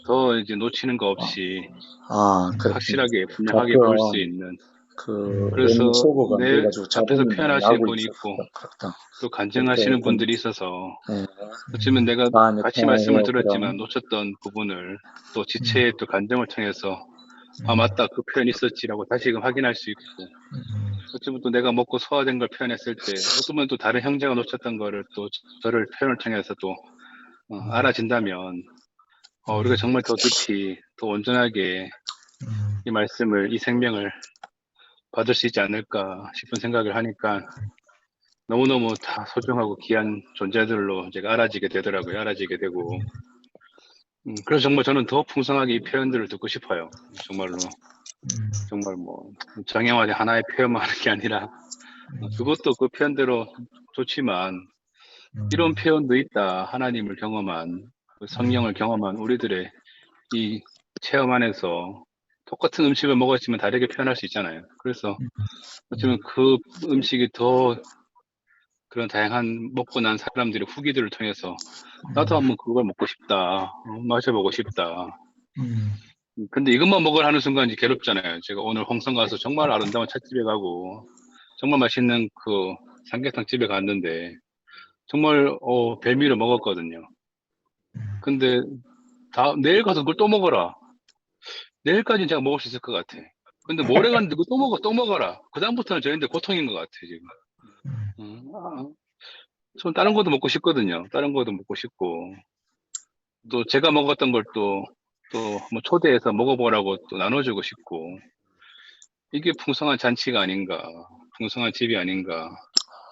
더 이제 놓치는 거 없이 확실하게 분명하게 볼 수 있는. 그래서 내 앞에서 표현하시는 분이 있고 또 간증하시는 분들이 있어서 어쩌면 내가 같이 말씀을 들었지만 놓쳤던 부분을 또 지체의 또 간증을 통해서 맞다, 그 표현이 있었지라고 다시금 확인할 수 있고, 어쩌면 또 내가 먹고 소화된 걸 표현했을 때 어쩌면 또 다른 형제가 놓쳤던 거를 또 저를 표현을 통해서 또 알아진다면 우리가 정말 더 깊이 더 온전하게 이 말씀을, 이 생명을 받을 수 있지 않을까 싶은 생각을 하니까 너무너무 다 소중하고 귀한 존재들로 제가 알아지게 되더라고요. 알아지게 되고. 그래서 정말 저는 더 풍성하게 이 표현들을 듣고 싶어요. 정말로. 정말 뭐 정형화된 하나의 표현만 하는 게 아니라 그것도 그 표현대로 좋지만 이런 표현도 있다. 하나님을 경험한, 성령을 경험한 우리들의 이 체험 안에서 똑같은 음식을 먹었지만 다르게 표현할 수 있잖아요. 그래서 어쩌면 그 음식이 더 그런 다양한 먹고 난 사람들의 후기들을 통해서 나도 한번 그걸 먹고 싶다, 마셔보고 싶다. 근데 이것만 먹으러 하는 순간 이제 괴롭잖아요. 제가 오늘 홍성 가서 정말 아름다운 찻집에 가고 정말 맛있는 그 삼계탕 집에 갔는데 정말 별미를 먹었거든요. 근데 내일 가서 그걸 또 먹어라. 내일까지는 제가 먹을 수 있을 것 같아. 근데 모레 갔는데 그거 또 먹어라. 그다음부터는 저희한테 고통인 것 같아, 지금. 전 다른 것도 먹고 싶거든요. 다른 것도 먹고 싶고. 또 제가 먹었던 걸 또 뭐 초대해서 먹어보라고 또 나눠주고 싶고. 이게 풍성한 잔치가 아닌가. 풍성한 집이 아닌가.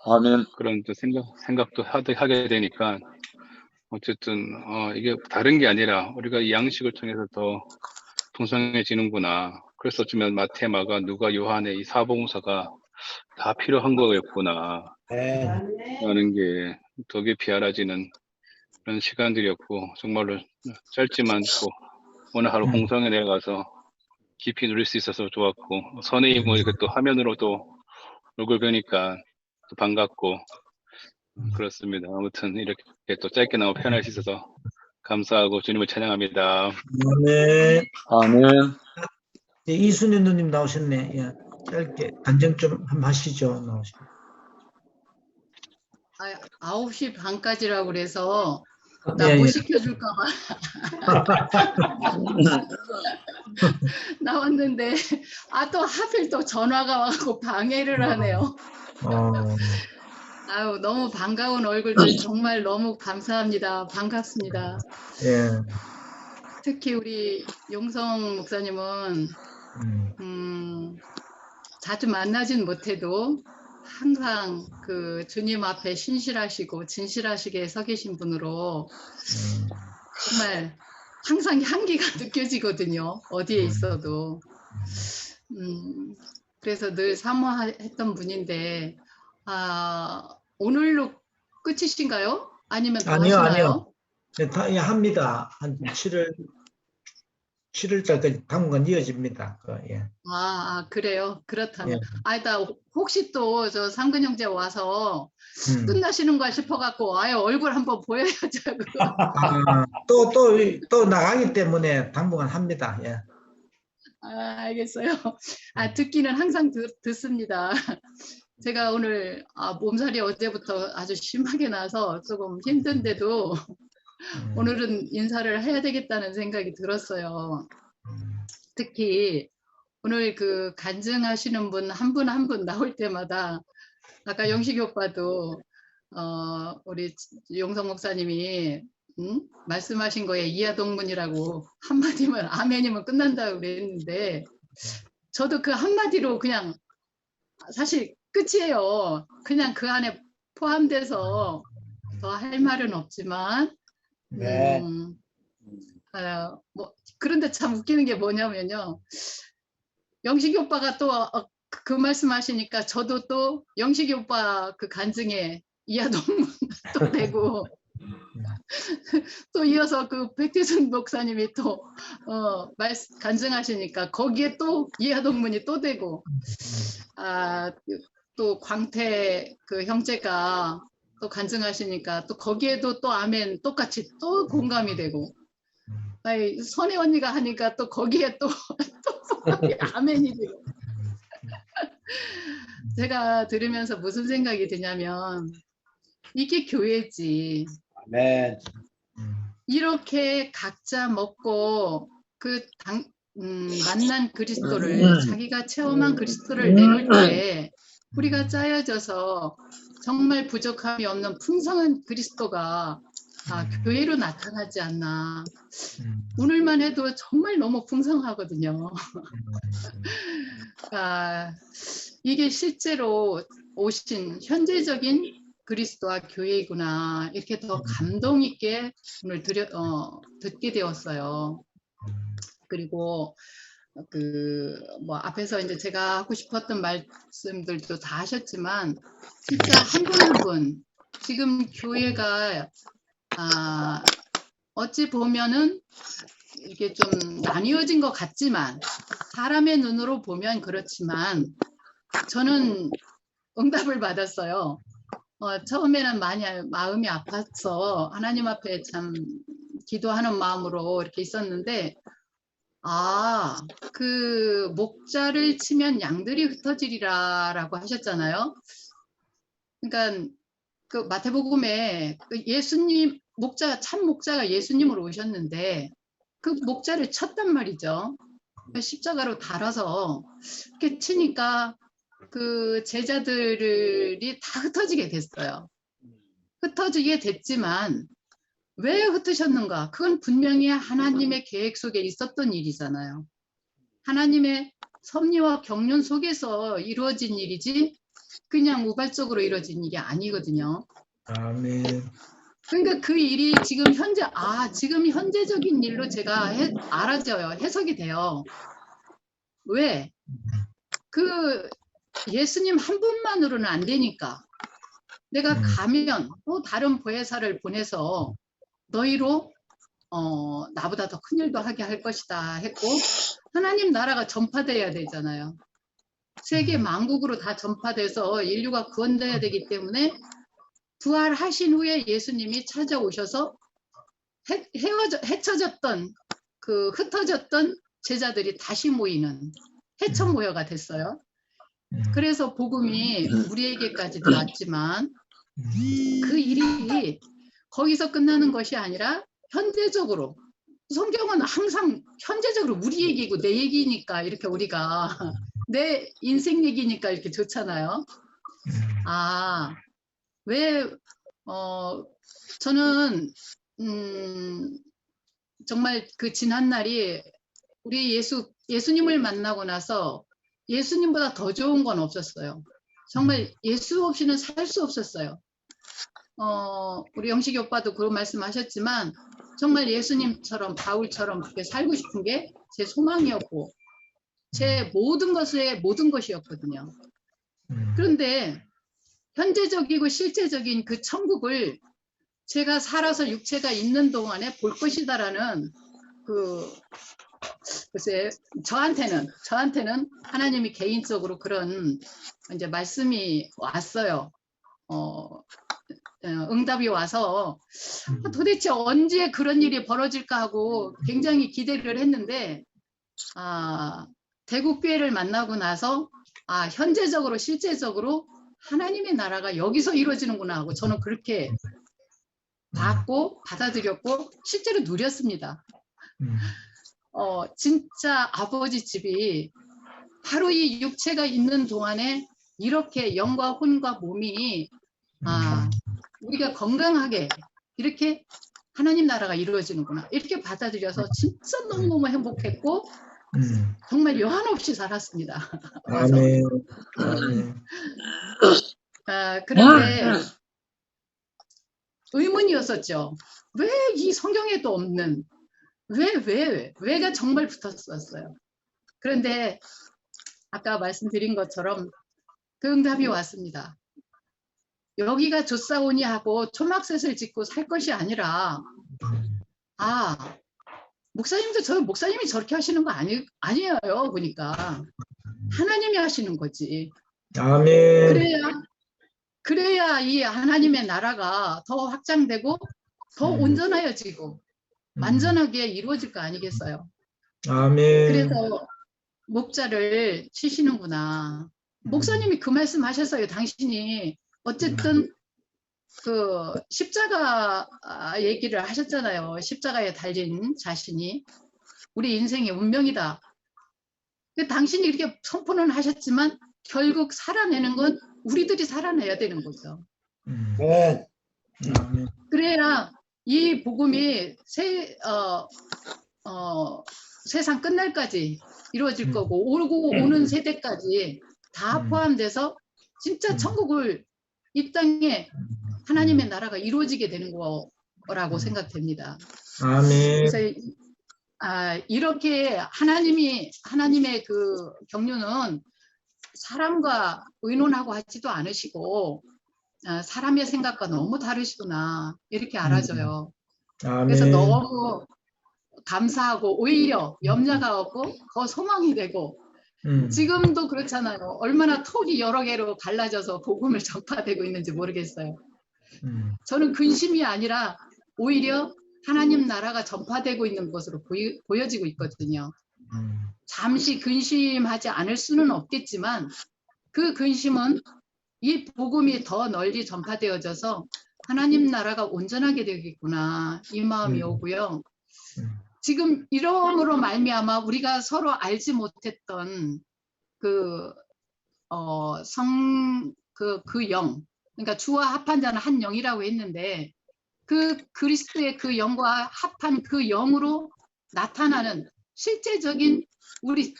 아멘. 그런 또 생각도 하게 되니까. 어쨌든, 이게 다른 게 아니라 우리가 이 양식을 통해서 더 풍성해지는구나. 그래서 어쩌면 마태, 마가, 누가, 요한의 이 사복음서가 다 필요한 거였구나. 라는 게 더 깊이 알아지는 그런 시간들이었고, 정말로 짧지만 또 오늘 하루 홍성에 내려가서 깊이 누릴 수 있어서 좋았고, 선생님 뭐 이렇게 또 화면으로 또 얼굴 뵈니까 또 반갑고, 그렇습니다. 아무튼 이렇게 또 짧게나마 표현할 수 있어서 감사하고 주님을 찬양합니다. 네. 아멘. 이순현 누님 나오셨네. 예. 짧게 간증 좀 한번 하시죠. 나오시죠. 9시 반까지라고 그래서 나 못 시켜줄까 봐 나왔는데 또 하필 또 전화가 와서 방해를 하네요. 아유, 너무 반가운 얼굴들 정말 너무 감사합니다. 반갑습니다. 특히 우리 용성 목사님은 자주 만나진 못해도 항상 그 주님 앞에 신실하시고 진실하시게 서 계신 분으로 정말 항상 향기가 느껴지거든요. 어디에 있어도. 그래서 늘 사모했던 분인데 오늘로 끝이신가요? 아니면 더 하시나요? 아니요. 네, 합니다. 한 7월달까지 당분간 이어집니다. 예. 그래요? 그렇다면. 나 혹시 또 저 상근 형제 와서 끝나시는가 싶어갖고 얼굴 한번 보여야죠. 또 나가기 때문에 당분간 합니다. 예. 알겠어요. 듣기는 항상 듣습니다. 제가 오늘 몸살이 어제부터 아주 심하게 나서 조금 힘든데도 오늘은 인사를 해야 되겠다는 생각이 들었어요. 특히 오늘 그 간증하시는 분 한 분 한 분 나올 때마다 아까 영식이 오빠도 우리 용성 목사님이 말씀하신 거에 이하동문이라고 한마디면 아멘이면 끝난다고 그랬는데 저도 그 한마디로 그냥 사실 끝이에요. 그냥 그 안에 포함돼서 더 할 말은 없지만 네. 뭐 그런데 참 웃기는 게 뭐냐면요. 영식이 오빠가 또 그 말씀하시니까 저도 또 영식이 오빠 그 간증에 이하동문 또 되고 또 이어서 그 백태순 목사님이 또 간증하시니까 거기에 또 이하동문이 또 되고 또 광태 그 형제가 또 간증하시니까 또 거기에도 또 아멘 똑같이 또 공감이 되고 선혜 언니가 하니까 또 거기에 또 아멘이 되고 제가 들으면서 무슨 생각이 드냐면 이게 교회지. 아멘. 이렇게 각자 먹고 그 만난 그리스도를 자기가 체험한 그리스도를 내놓을 때 우리가 짜여져서 정말 부족함이 없는 풍성한 그리스도가 교회로 나타나지 않나. 오늘만 해도 정말 너무 풍성하거든요. 이게 실제로 오신 현재적인 그리스도와 교회이구나 이렇게 더 감동 있게 오늘 듣게 되었어요. 그리고 뭐 앞에서 이제 제가 하고 싶었던 말씀들도 다 하셨지만 진짜 한 분 한 분 지금 교회가 어찌 보면은 이게 좀 나뉘어진 것 같지만 사람의 눈으로 보면 그렇지만 저는 응답을 받았어요. 처음에는 많이 마음이 아파서 하나님 앞에 참 기도하는 마음으로 이렇게 있었는데 그 목자를 치면 양들이 흩어지리라라고 하셨잖아요. 그러니까 그 마태복음에 그 예수님 참 목자가 예수님으로 오셨는데 그 목자를 쳤단 말이죠. 십자가로 달아서 이렇게 치니까 그 제자들이 다 흩어지게 됐어요. 흩어지게 됐지만 왜 흩으셨는가? 그건 분명히 하나님의 계획 속에 있었던 일이잖아요. 하나님의 섭리와 경륜 속에서 이루어진 일이지 그냥 우발적으로 이루어진 일이 아니거든요. 아멘. 그러니까 그 일이 지금 현재적인 일로 제가 알아져요. 해석이 돼요. 왜? 그 예수님 한 분만으로는 안 되니까 내가 가면 또 다른 보혜사를 보내서 너희로 나보다 더 큰 일도 하게 할 것이다 했고 하나님 나라가 전파돼야 되잖아요. 세계 만국으로 다 전파돼서 인류가 구원돼야 되기 때문에 부활하신 후에 예수님이 찾아오셔서 헤쳐졌던 그 흩어졌던 제자들이 다시 모이는 해쳐 모여가 됐어요. 그래서 복음이 우리에게까지도 왔지만 그 일이 거기서 끝나는 것이 아니라 현재적으로 성경은 항상 현재적으로 우리 얘기고 내 얘기니까 이렇게 우리가 내 인생 얘기니까 이렇게 좋잖아요. 왜 저는 정말 그 지난 날이 우리 예수님을 만나고 나서 예수님보다 더 좋은 건 없었어요. 정말 예수 없이는 살 수 없었어요. 우리 영식이 오빠도 그런 말씀하셨지만 정말 예수님처럼 바울처럼 그렇게 살고 싶은 게 제 소망이었고 제 모든 것의 모든 것이었거든요. 그런데 현재적이고 실제적인 그 천국을 제가 살아서 육체가 있는 동안에 볼 것이다라는 글쎄 저한테는 하나님이 개인적으로 그런 이제 말씀이 왔어요. 응답이 와서 도대체 언제 그런 일이 벌어질까 하고 굉장히 기대를 했는데 대국교회를 만나고 나서 현재적으로 실제적으로 하나님의 나라가 여기서 이루어지는구나 하고 저는 그렇게 봤고 받아들였고 실제로 누렸습니다. 진짜 아버지 집이 바로 이 육체가 있는 동안에 이렇게 영과 혼과 몸이 우리가 건강하게 이렇게 하나님 나라가 이루어지는구나 이렇게 받아들여서 진짜 너무너무 행복했고 정말 여한 없이 살았습니다. 와서. 아멘. 그런데 의문이었었죠. 왜 이 성경에도 없는 왜가 정말 붙었었어요. 그런데 아까 말씀드린 것처럼 그 응답이 왔습니다. 여기가 좋사오니 하고 초막셋을 짓고 살 것이 아니라 목사님이 저렇게 하시는 거 아니에요. 보니까 하나님이 하시는 거지. 아멘. 그래야 이 하나님의 나라가 더 확장되고 더 온전하여지고 완전하게 이루어질 거 아니겠어요. 아멘. 그래서 목자를 치시는구나. 목사님이 그 말씀 하셨어요. 당신이 어쨌든 그 십자가 얘기를 하셨잖아요. 십자가에 달린 자신이 우리 인생의 운명이다. 당신이 이렇게 선포는 하셨지만 결국 살아내는 건 우리들이 살아내야 되는 거죠. 그래야 이 복음이 세상 끝날까지 이루어질 거고 오고 오는 세대까지 다 포함돼서 진짜 천국을 이 땅에 하나님의 나라가 이루어지게 되는 거라고 생각됩니다. 아멘. 그래서 이렇게 하나님의 그 경륜은 사람과 의논하고 하지도 않으시고 사람의 생각과 너무 다르시구나 이렇게 알아져요. 아멘. 그래서 너무 감사하고 오히려 염려가 없고 더 소망이 되고 지금도 그렇잖아요. 얼마나 톡이 여러 개로 갈라져서 복음을 전파되고 있는지 모르겠어요. 저는 근심이 아니라 오히려 하나님 나라가 전파되고 있는 것으로 보여지고 있거든요. 잠시 근심하지 않을 수는 없겠지만 그 근심은 이 복음이 더 널리 전파되어져서 하나님 나라가 온전하게 되겠구나 이 마음이 오고요. 지금 이러므로 말미암아 우리가 서로 알지 못했던 그 영, 그러니까 주와 합한 자는 한 영이라고 했는데 그 그리스도의 그 영과 합한 그 영으로 나타나는 실제적인 우리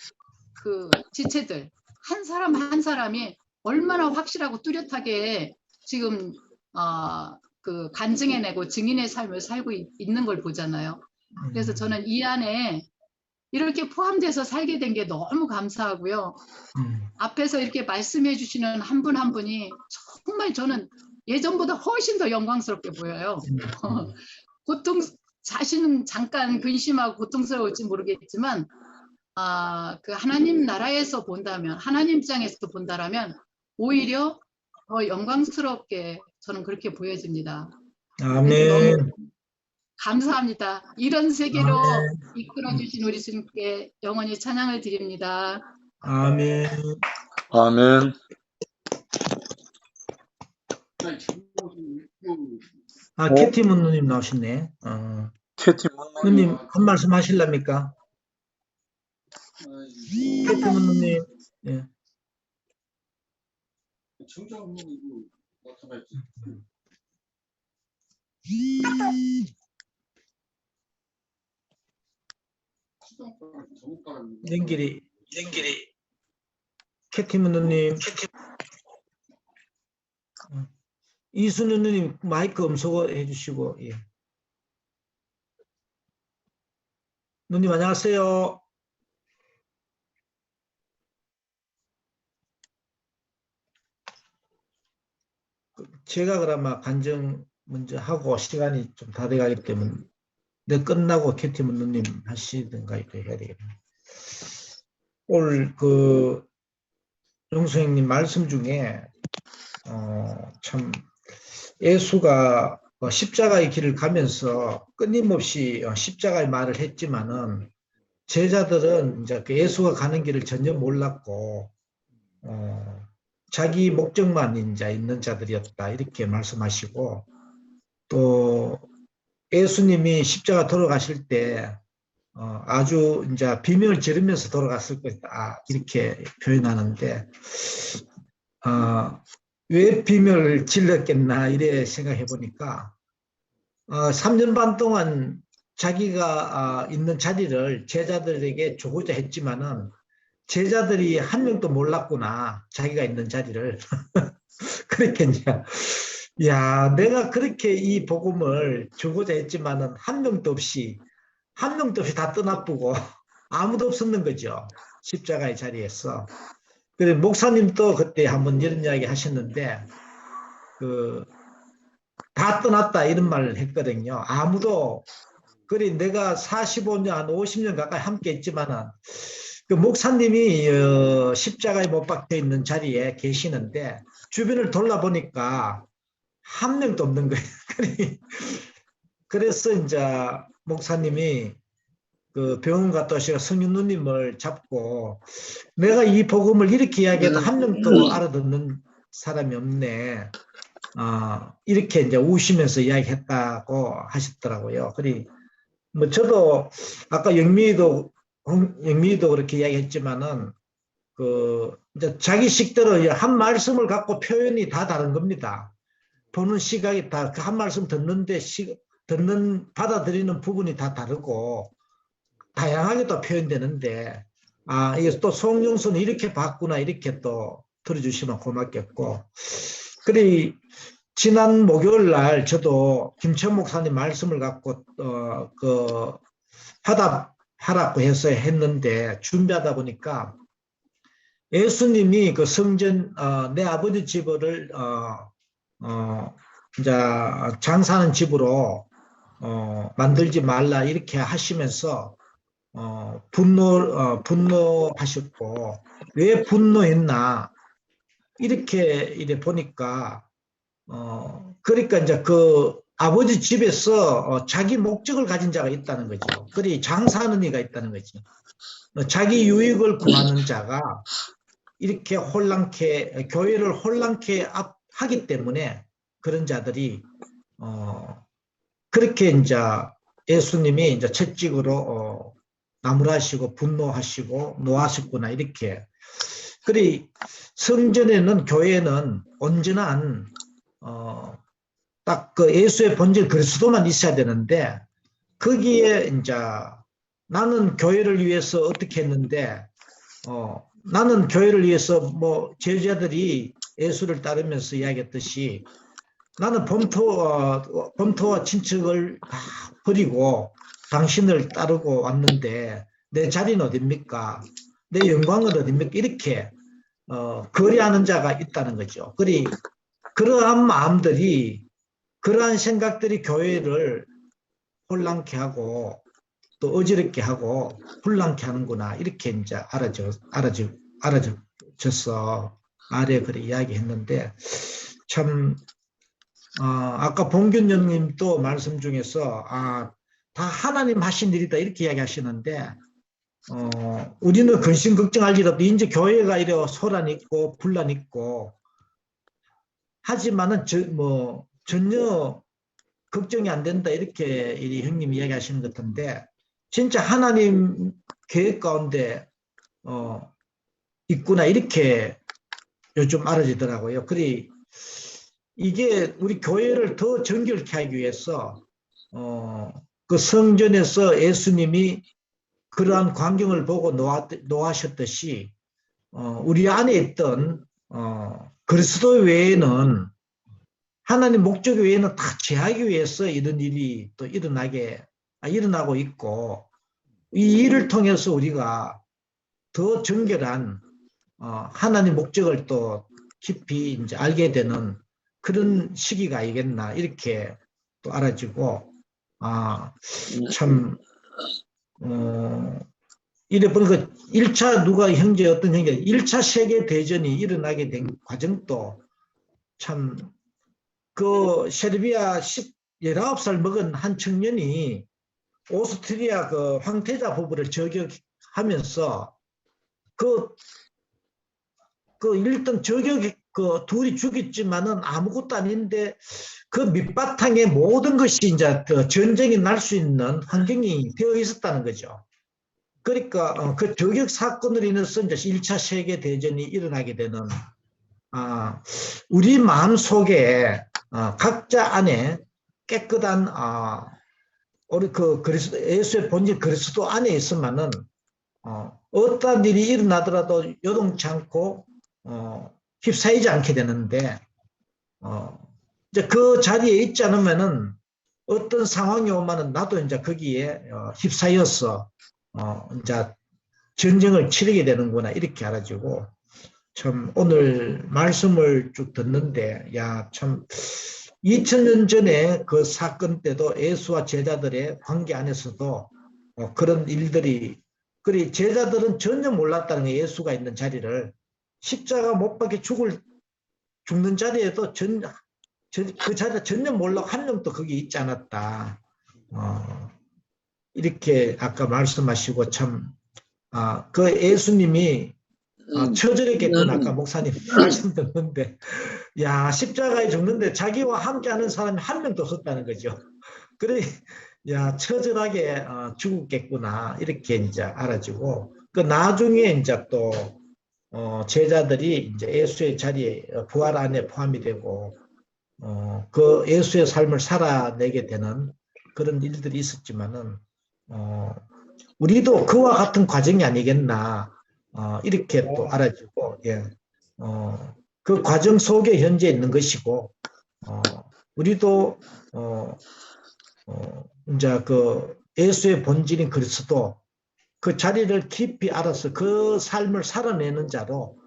그 지체들 한 사람 한 사람이 얼마나 확실하고 뚜렷하게 지금 그 간증해내고 증인의 삶을 살고 있는 걸 보잖아요. 그래서 저는 이 안에 이렇게 포함돼서 살게 된 게 너무 감사하고요. 앞에서 이렇게 말씀해 주시는 한 분 한 분이 정말 저는 예전보다 훨씬 더 영광스럽게 보여요. 자신은 잠깐 근심하고 고통스러울지 모르겠지만 그 하나님 나라에서 본다면 하나님 입장에서 본다라면 오히려 더 영광스럽게 저는 그렇게 보여집니다. 아멘. 너무 감사합니다. 이런 세계로 이끌어 주신 우리 주님께 영원히 찬양을 드립니다. 아멘. 아멘. 캐티 문누님 나오셨네. 캐티 누님 한 말씀 하실랍니까? 캐티 문누님. 예. 연길이 캐티 문누님. 이순우 누님 마이크 음소거 해주시고. 예. 누님 안녕하세요. 제가 그러면 간증 먼저 하고 시간이 좀 다 돼가기 때문에 끝나고 캐티 문누님 하시든가 이렇게 해야 되겠네요. 오늘 그 영수형님 말씀 중에 참 예수가 십자가의 길을 가면서 끊임없이 십자가의 말을 했지만은 제자들은 이제 그 예수가 가는 길을 전혀 몰랐고 자기 목적만 이제 있는 자들이었다 이렇게 말씀하시고 또 예수님이 십자가 돌아가실 때 아주 이제 비명을 지르면서 돌아갔을 것이다. 이렇게 표현하는데, 왜 비명을 질렀겠나, 이래 생각해 보니까, 3년 반 동안 자기가 있는 자리를 제자들에게 주고자 했지만은, 제자들이 한 명도 몰랐구나, 자기가 있는 자리를. 그렇게 이제, 야, 내가 그렇게 이 복음을 주고자 했지만은 한 명도 없이 다 떠나쁘고 아무도 없었는 거죠. 십자가의 자리에서. 그래서 목사님도 그때 한번 이런 이야기 하셨는데, 다 떠났다 이런 말을 했거든요. 아무도, 그래 내가 45년, 50년 가까이 함께 했지만은, 그 목사님이 십자가에 못 박혀 있는 자리에 계시는데, 주변을 돌아보니까 한 명도 없는 거예요. 그래서 이제 목사님이 그 병원 갔다 오시고 성윤 누님을 잡고, 내가 이 복음을 이렇게 이야기해도 한 명도 알아듣는 사람이 없네. 이렇게 이제 우시면서 이야기했다고 하셨더라고요. 그리 뭐 저도 아까 영미도 그렇게 이야기했지만은, 이제 자기 식대로 한 말씀을 갖고 표현이 다 다른 겁니다. 보는 시각이 다 그 한 말씀 듣는데 받아들이는 부분이 다 다르고 다양하게 또 표현되는데, 이게 또 송영수는 이렇게 봤구나, 이렇게 또 들어주시면 고맙겠고. 그래 지난 목요일 날 저도 김천 목사님 말씀을 갖고 화답하라고 해서 했는데, 준비하다 보니까 예수님이 그 성전, 내 아버지 집을 이제 장사하는 집으로 만들지 말라 이렇게 하시면서 분노하셨고, 왜 분노했나 이래 보니까, 그러니까 이제 그 아버지 집에서 자기 목적을 가진 자가 있다는 거죠. 그리 장사하는 이가 있다는 거죠. 자기 유익을 구하는 자가 이렇게 교회를 혼란케 하기 때문에, 그런 자들이 그렇게 이제 예수님이 이제 채찍으로 나무라시고 분노하시고 노하셨구나, 이렇게. 그리 성전에는, 교회는 온전한 딱 그 예수의 본질 그리스도만 있어야 되는데, 거기에 이제 나는 교회를 위해서 어떻게 했는데, 나는 교회를 위해서 뭐 제자들이 예수를 따르면서 이야기했듯이, 나는 범토와 친척을 다 버리고 당신을 따르고 왔는데 내 자리는 어딥니까? 내 영광은 어딥니까? 이렇게 거래하는 자가 있다는 거죠. 그러한 마음들이, 그러한 생각들이 교회를 혼란케 하고 또 어지럽게 하고 혼란케 하는구나, 이렇게 이제 알아졌어. 아래 그래 이야기했는데, 참 아까 봉균영님도 말씀 중에서 다 하나님 하신 일이다 이렇게 이야기하시는데, 우리는 근심 걱정할 일 없고 이제 교회가 이래 소란 있고 분란 있고 하지만은 전혀 걱정이 안 된다, 이렇게 이 형님 이야기하시는 것 같은데, 진짜 하나님 계획 가운데 있구나, 이렇게 요즘 알아지더라고요. 이게 우리 교회를 더 정결케 하기 위해서 그 성전에서 예수님이 그러한 광경을 보고 노하셨듯이, 우리 안에 있던 그리스도 외에는, 하나님 목적 외에는 다 제하기 위해서 이런 일이 또 일어나고 있고, 이 일을 통해서 우리가 더 정결한 하나님 목적을 또 깊이 이제 알게 되는 그런 시기가 아니겠나, 이렇게 또 알아지고, 참 이래 보니까 1차 어떤 형제 1차 세계대전이 일어나게 된 과정도 참, 그 세르비아 19살 먹은 한 청년이 오스트리아 그 황태자 부부를 저격하면서 그 일단 그 둘이 죽였지만은 아무것도 아닌데 그 밑바탕에 모든 것이 이제 그 전쟁이 날 수 있는 환경이 되어 있었다는 거죠. 그러니까 그 저격 사건으로 인해서 이제 1차 세계 대전이 일어나게 되는 우리 마음 속에 각자 안에 깨끗한 우리 그 그리스도 예수의 본질 그리스도 안에 있으면은 어떤 일이 일어나더라도 요동치 않고 휩싸이지 않게 되는데 이제 그 자리에 있지 않으면은 어떤 상황이 오면은 나도 이제 거기에 휩싸여서 이제 전쟁을 치르게 되는구나 이렇게 알아지고 참 오늘 말씀을 쭉 듣는데 야 참 2000년 전에 그 사건 때도 예수와 제자들의 관계 안에서도 그런 일들이 그리 제자들은 전혀 몰랐다는 거예요. 예수가 있는 자리를 십자가 못 박혀 죽는 자리에도 그 자리에 전혀 몰라 한 명도 거기 있지 않았다. 이렇게 아까 말씀하시고 참 그 예수님이 처절했겠구나. 아까 목사님 말씀 듣는데 야 십자가에 죽는데 자기와 함께하는 사람이 한 명도 없었다는 거죠. 그래 야 처절하게 죽었겠구나 이렇게 이제 알아지고 그 나중에 이제 또 제자들이 이제 예수의 자리에 부활 안에 포함이 되고 그 예수의 삶을 살아내게 되는 그런 일들이 있었지만은 우리도 그와 같은 과정이 아니겠나 이렇게 또 알아지고 예. 그 과정 속에 현재 있는 것이고 우리도 이제 그 예수의 본질인 그리스도 그 자리를 깊이 알아서 그 삶을 살아내는 자로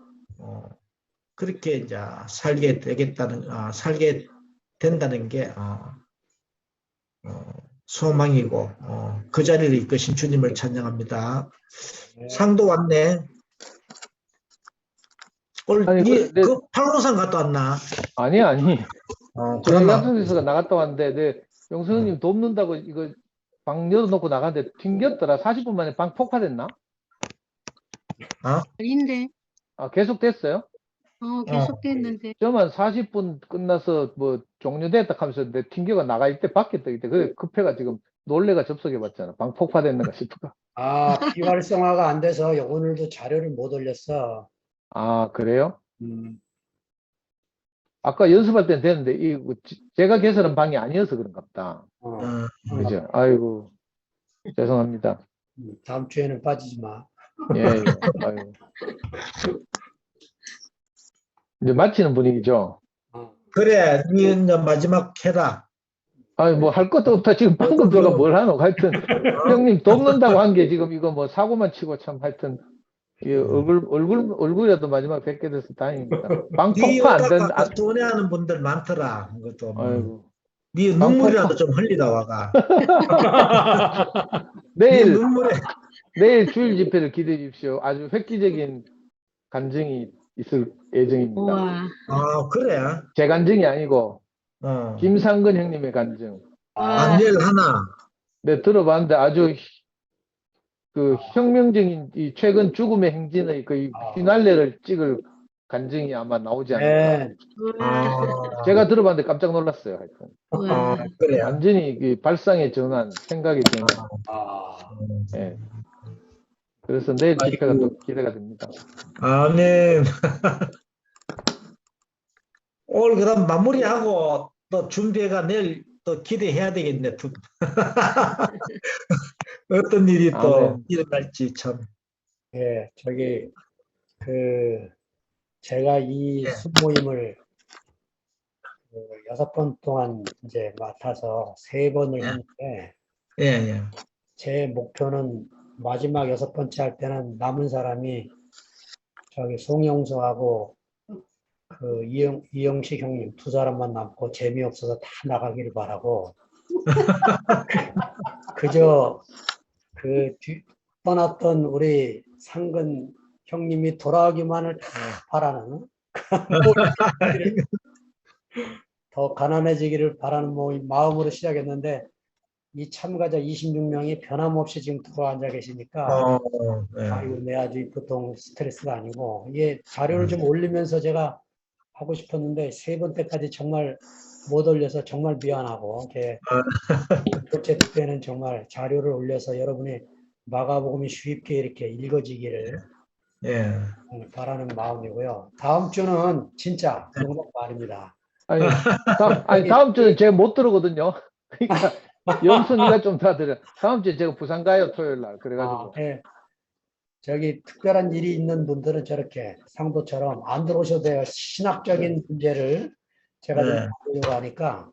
그렇게 이제 살게 된다는 게 소망이고 그 자리를 이끄신 주님을 찬양합니다. 상도 왔네. 오늘 그 팔로산 갔다 왔나? 아니. 제가 그러면 양천에서 나갔다 왔는데 영성님 돕는다고 이거 방 열어놓고 나갔는데 튕겼더라. 40분 만에 방 폭파됐나? 아닌데. 계속 됐어요? 계속 됐는데. 저만 40분 끝나서 뭐 종료됐다 하면서 내 튕겨가 나가 있대 바뀌었다 이때 그래 급해가 지금 놀래가 접속해봤잖아. 방 폭파됐는가 싶어가. 비활성화가 안 돼서 오늘도 자료를 못 올렸어. 그래요? 아까 연습할 때는 됐는데 제가 개설한 방이 아니어서 그런가 보다. 그죠? 아이고 죄송합니다. 다음 주에는 빠지지 마. 예. 아이고. 이제 마치는 분위기죠. 그래, 니 이제 마지막 해라. 뭐 할 것도 없다. 지금 방금 들어가 뭘 하노? 하여튼 형님 돕는다고 한 게 지금 이거 뭐 사고만 치고 참 하여튼 얼굴이라도 마지막 뵙게 돼서 다행입니다. 방 폭파 안 된. 돈해하는 분들 많더라. 그것도. 아이고. 네 눈물이라도 좀 흘리다 와가. 내일 주일 집회를 기대해 주십시오. 아주 획기적인 간증이 있을 예정입니다. 그래? 제 간증이 아니고 김상근 형님의 간증. 내일 하나. 네, 들어봤는데 아주 그 혁명적인 이 최근 죽음의 행진의 그 피날레를 찍을 간증이 아마 나오지 않을까. 제가 들어봤는데 깜짝 놀랐어요. 하여튼. 그래. 완전히 그 발상의 전환, 생각의 전환. 네. 그래서 내일 집회가 또 기대가 됩니다. 아멘. 오늘 그럼 마무리하고 또 준비가 내일 또 기대해야 되겠네. 어떤 일이 또 일어날지 참. 예, 제가 이 수모임을 6번 동안 이제 맡아서 3번을 했는데, 제 목표는 마지막 6번째 할 때는 남은 사람이 송영수하고 이영식 형님 2사람만 남고 재미없어서 다 나가기를 바라고 그저 떠났던 우리 상근 형님이 돌아오기만을 다 바라는 더 가난해지기를 바라는 마음으로 시작했는데 이 참가자 26명이 변함없이 지금 들어앉아 계시니까 아이고 내 아주 보통 스트레스가 아니고 이게 자료를 좀 올리면서 제가 하고 싶었는데 세 번 때까지 정말 못 올려서 정말 미안하고 둘째 때는 정말 자료를 올려서 여러분이 마가복음이 쉽게 이렇게 읽어지기를 예. 바라는 마음이고요. 다음 주는 진짜 농담 아닙니다. 아니, 다음 주는 제가 못 들어거든요. 그러니까 영순이가 좀 다 들어. 다음 주에 제가 부산 가요, 토요일 날. 그래가지고. 네. 저기 특별한 일이 있는 분들은 저렇게 상도처럼 안 들어오셔도 돼요. 신학적인 문제를 제가 좀 보려고 하니까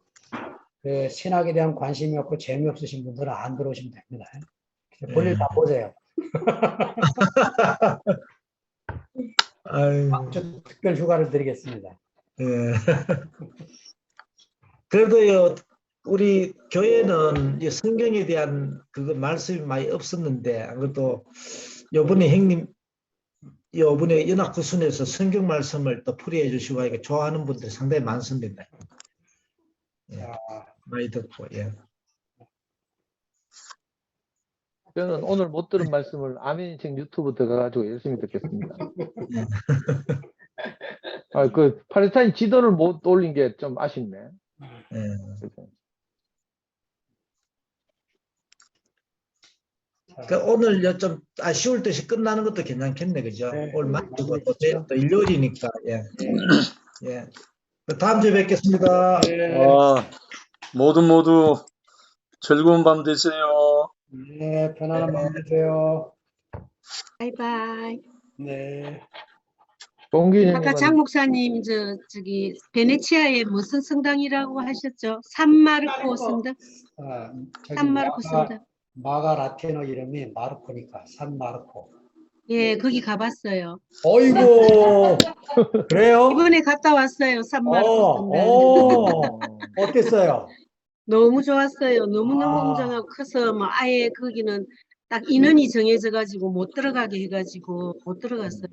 그 신학에 대한 관심이 없고 재미없으신 분들은 안 들어오시면 됩니다. 볼일 다 보세요. 좀 특별 휴가를 드리겠습니다. 예. 그래도요, 우리 교회는 이 성경에 대한 그거 말씀이 많이 없었는데, 그것도 요번에 형님, 요번에 연합구순에서 성경 말씀을 또 풀이해 주시고 이렇게 좋아하는 분들이 상당히 많습니다. 예. 많이 듣고, 예. 저는 오늘 못 들은 말씀을 아멘인책 유튜브 들어가가지고 열심히 듣겠습니다. 그 팔레스타인 지도를 못 올린 게 좀 아쉽네. 오늘 좀 아쉬울 듯이 끝나는 것도 괜찮겠네, 그죠? 오늘 마치고 또 일요일이니까, 예. 예. 다음 주에 뵙겠습니다. 모두 즐거운 밤 되세요. 네, 편안한 밤 되세요. 바이바이. 네. 아까 장 목사님 저기 베네치아에 무슨 성당이라고 하셨죠? 산마르코 성당. 산마르코 성당. 마가 라틴어 이름이 마르코니까 산마르코. 예, 거기 가봤어요. 어이구, 그래요? 이번에 갔다 왔어요. 산마르코 성당. 어땠어요? 너무 좋았어요. 너무너무 웅장하고 커서 뭐 아예 거기는 딱 인원이 정해져 가지고 못 들어가게 해가지고 못 들어갔어요.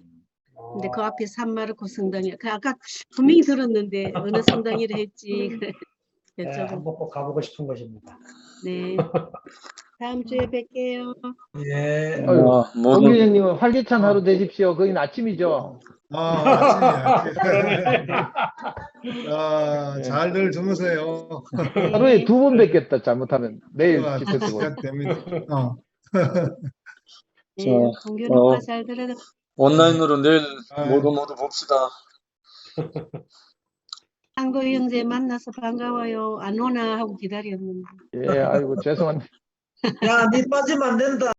근데 그 앞에 산마르코 성당이 아까 분명히 들었는데 어느 성당이라 했지. 한번 꼭 가보고 싶은 곳입니다. 네. 다음 주에 뵐게요. 예. 동기장님은 활기찬 하루 되십시오. 거긴 아침이죠. 아침이야. 잘들 주무세요. 하루에 2번 뵙겠다. 잘못하면 내일 집회 때고. 됩니다. 동규 잘 들어라. 온라인으로 내일 모두 봅시다. 상도 형제 만나서 반가워요. 안 오나 하고 기다렸는데. 예, 아이고 죄송합니다. 야, 니 빠지면 안 된다.